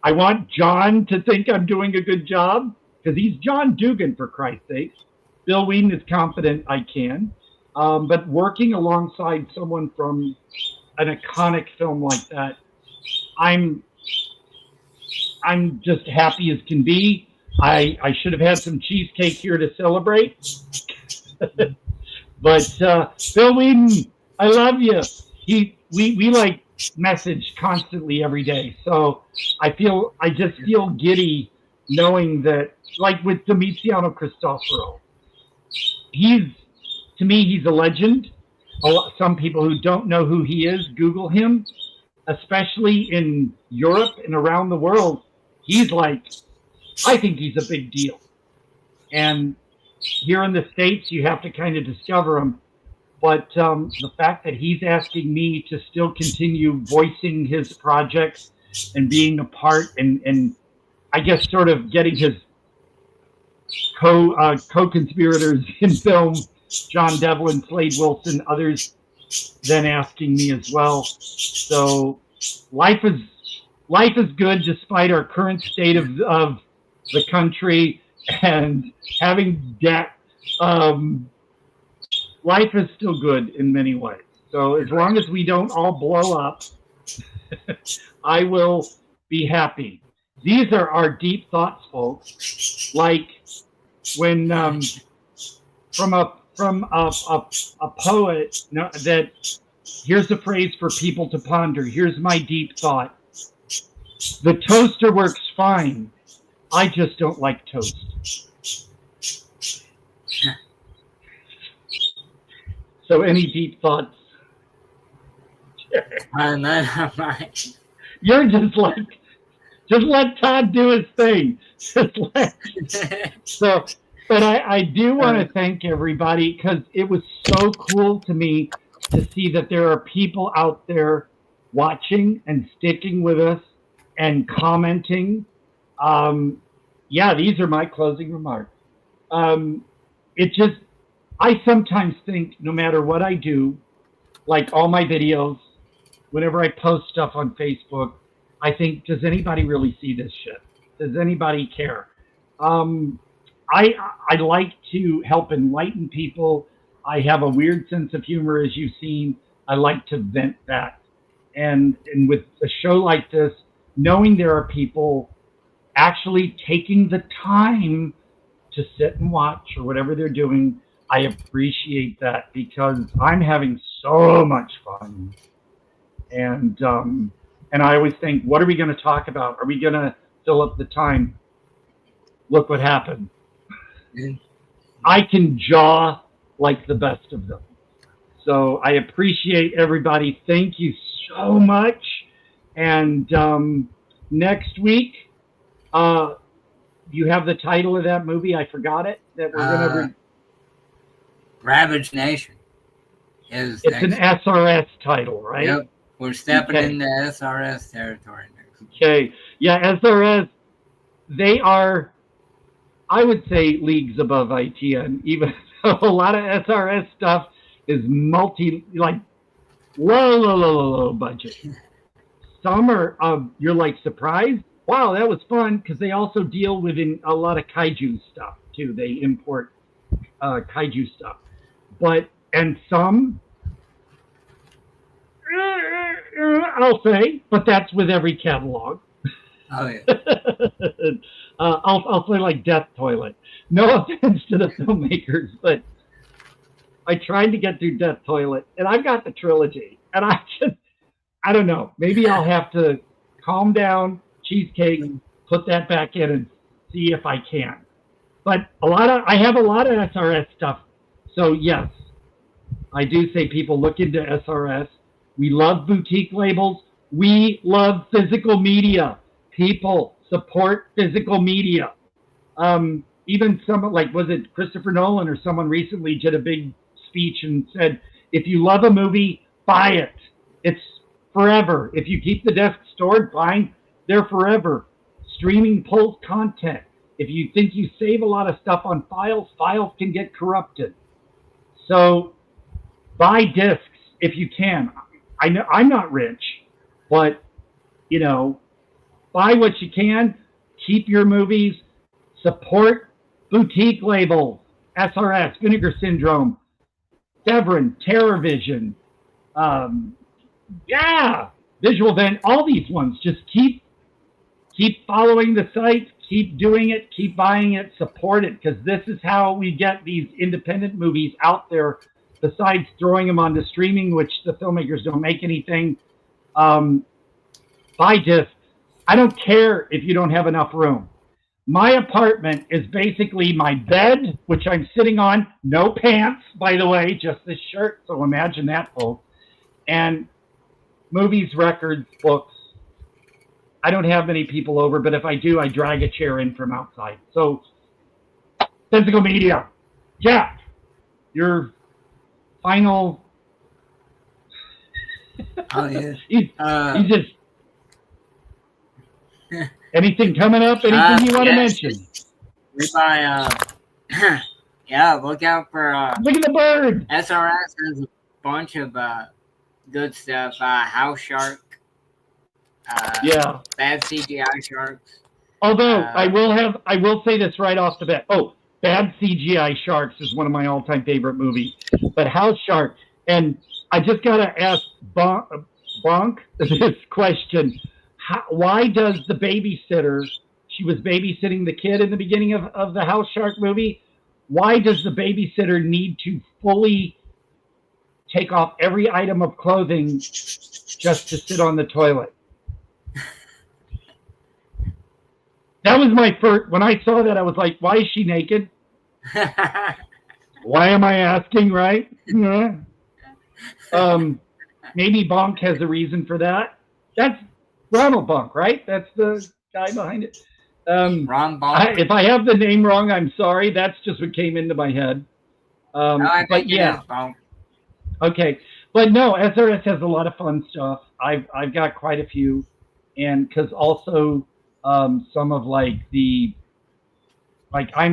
I want John to think I'm doing a good job, because he's John Dugan, for Christ's sake. Bill Whedon is confident I can. But working alongside someone from an iconic film like that, I'm just happy as can be. I should have had some cheesecake here to celebrate. But Bill Whedon, I love you. We like message constantly every day. So I just feel giddy knowing that, like with Domitiano Cristoforo, to me, he's a legend. Some people who don't know who he is, Google him, especially in Europe and around the world. I think he's a big deal. And here in the States, you have to kind of discover him. But the fact that he's asking me to still continue voicing his projects and being a part and I guess sort of getting his co-conspirators in film, John Devlin, Slade Wilson, others, then asking me as well. So life is good despite our current state of the country and having debt. Life is still good in many ways. So as long as we don't all blow up, I will be happy. These are our deep thoughts, folks. Like when from a poet that here's a phrase for people to ponder. Here's my deep thought. The toaster works fine. I just don't like toast. So any deep thoughts? You're just let Todd do his thing. But I do want to thank everybody, because it was so cool to me to see that there are people out there watching and sticking with us and commenting. These are my closing remarks. I sometimes think no matter what I do, like all my videos, whenever I post stuff on Facebook, I think, does anybody really see this shit? Does anybody care? I like to help enlighten people. I have a weird sense of humor, as you've seen. I like to vent that. And with a show like this, knowing there are people actually taking the time to sit and watch or whatever they're doing, I appreciate that, because I'm having so much fun. And I always think, what are we going to talk about? Are we going to fill up the time? Look what happened. I can jaw like the best of them. So I appreciate everybody. Thank you so much. And next week, you have the title of that movie. I forgot it. That we're gonna. Ravage Nation. It's an SRS title, right? Yep. We're stepping into SRS territory next. Okay. Yeah, SRS. They are, I would say, leagues above ITN. Even though a lot of SRS stuff is low budget. Some are, you're like surprised. Wow, that was fun, because they also deal with a lot of kaiju stuff too. They import kaiju stuff, and some, I'll say, but that's with every catalog. Oh yeah. I'll say like Death Toilet. No offense to the filmmakers, but I tried to get through Death Toilet, and I've got the trilogy, and I don't know. Maybe I'll have to calm down, Cheesecake, put that back in, and see if I can. But I have a lot of SRS stuff. So yes, I do say people look into SRS. We love boutique labels. We love physical media. People support physical media. Even someone was it Christopher Nolan or someone recently did a big speech and said, if you love a movie, buy it. It's forever. If you keep the disc stored, fine. They're forever. Streaming pulls content. If you think you save a lot of stuff on files can get corrupted. So buy discs if you can. I know I'm not rich, but buy what you can. Keep your movies. Support boutique labels. SRS, Vinegar Syndrome, Severin, TerrorVision, Visual Vent, all these ones. Just keep following the sites, keep doing it, keep buying it, support it, because this is how we get these independent movies out there, besides throwing them onto streaming, which the filmmakers don't make anything. Buy discs. I don't care if you don't have enough room. My apartment is basically my bed, which I'm sitting on, no pants, by the way, just this shirt, so imagine that, folks, and movies, records, books. I don't have many people over, but if I do, I drag a chair in from outside. So, physical media. Jack, your final... Oh, yeah. He's just... Anything coming up? Anything you want to mention? Look out for... Look at the bird! SRS has a bunch of good stuff. House Shark. Bad CGI Sharks. Although, I will say this right off the bat. Oh, Bad CGI Sharks is one of my all-time favorite movies. But House Shark, and I just got to ask Bonk this question. Why does the babysitter, she was babysitting the kid in the beginning of the House Shark movie, why does the babysitter need to fully take off every item of clothing just to sit on the toilet? That was my first, when I saw that, I was like, why is she naked? Why am I asking, right? Yeah. Maybe Bonk has a reason for that. That's Ronald Bonk, right? That's the guy behind it. Ron Bonk. If I have the name wrong, I'm sorry. That's just what came into my head. I think it is Bonk. Okay. But no, SRS has a lot of fun stuff. I've got quite a few. And because also some of I'm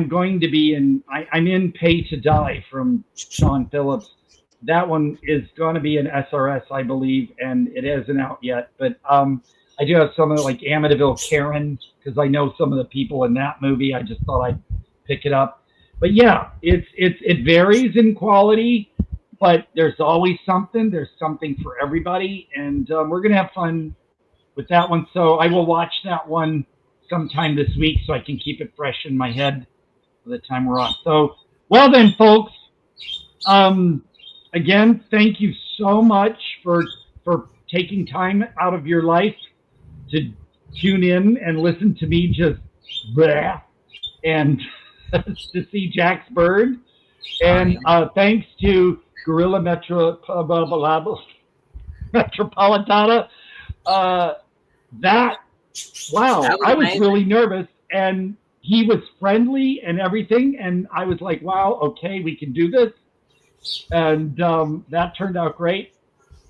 going to be I'm in Pay to Die from Sean Phillips. That one is going to be an SRS, I believe, and it isn't out yet. But I do have some of like Amityville Karen, because I know some of the people in that movie. I just thought I'd pick it up. But yeah, it varies in quality, but there's always something. There's something for everybody, and we're gonna have fun with that one. So I will watch that one sometime this week, so I can keep it fresh in my head by the time we're on. So, well then, folks. Again, thank you so much for taking time out of your life to tune in and listen to me just bleh. And to see Jack's bird. And thanks to Guerrilla Metropolitana, I was really nervous, and he was friendly and everything, and I was like, wow, okay, we can do this. And that turned out great.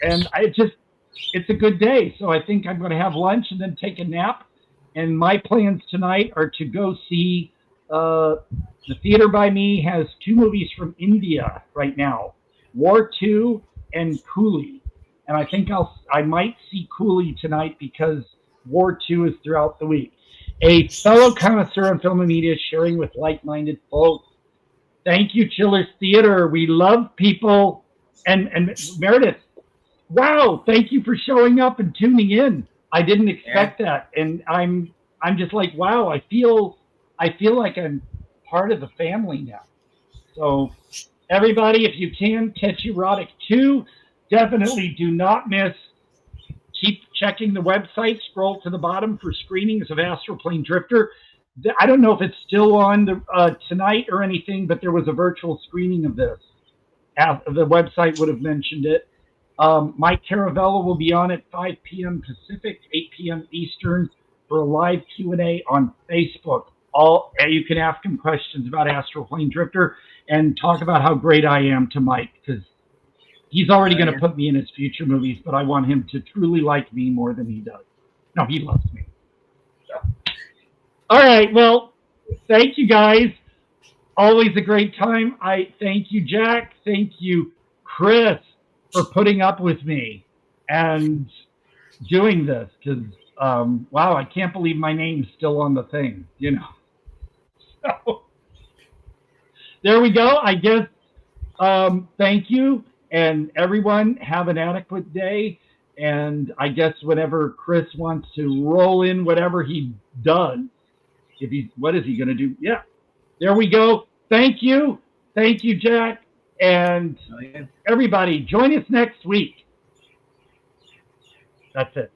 And it's a good day. So I think I'm going to have lunch and then take a nap. And my plans tonight are to go see, the Theater by Me has 2 movies from India right now, War 2 and Coolie. And I think I might see Coolie tonight because War 2 is throughout the week. A fellow connoisseur on film and media sharing with like-minded folks. Thank you, Chillers Theater. We love people. And Meredith, wow, thank you for showing up and tuning in. I didn't expect that. And I'm just like, wow, I feel like I'm part of the family now. So everybody, if you can, catch Erotic 2. Definitely do not miss. Keep checking the website. Scroll to the bottom for screenings of Astral Plane Drifter. I don't know if it's still on tonight or anything, but there was a virtual screening of this. The website would have mentioned it. Mike Caravella will be on at 5 p.m. Pacific, 8 p.m. Eastern for a live Q&A on Facebook. You can ask him questions about Astral Plane Drifter and talk about how great I am to Mike, because he's already going to put me in his future movies, but I want him to truly like me more than he does. No, he loves me. So. All right, well, thank you guys. Always a great time. I thank you, Jack. Thank you, Chris, for putting up with me and doing this, because, wow, I can't believe my name's still on the thing, you know. So, there we go. I guess, thank you. And everyone, have an adequate day. And I guess whenever Chris wants to roll in whatever he does, what is he going to do? Yeah, there we go. Thank you. Thank you, Jack. And everybody, join us next week. That's it.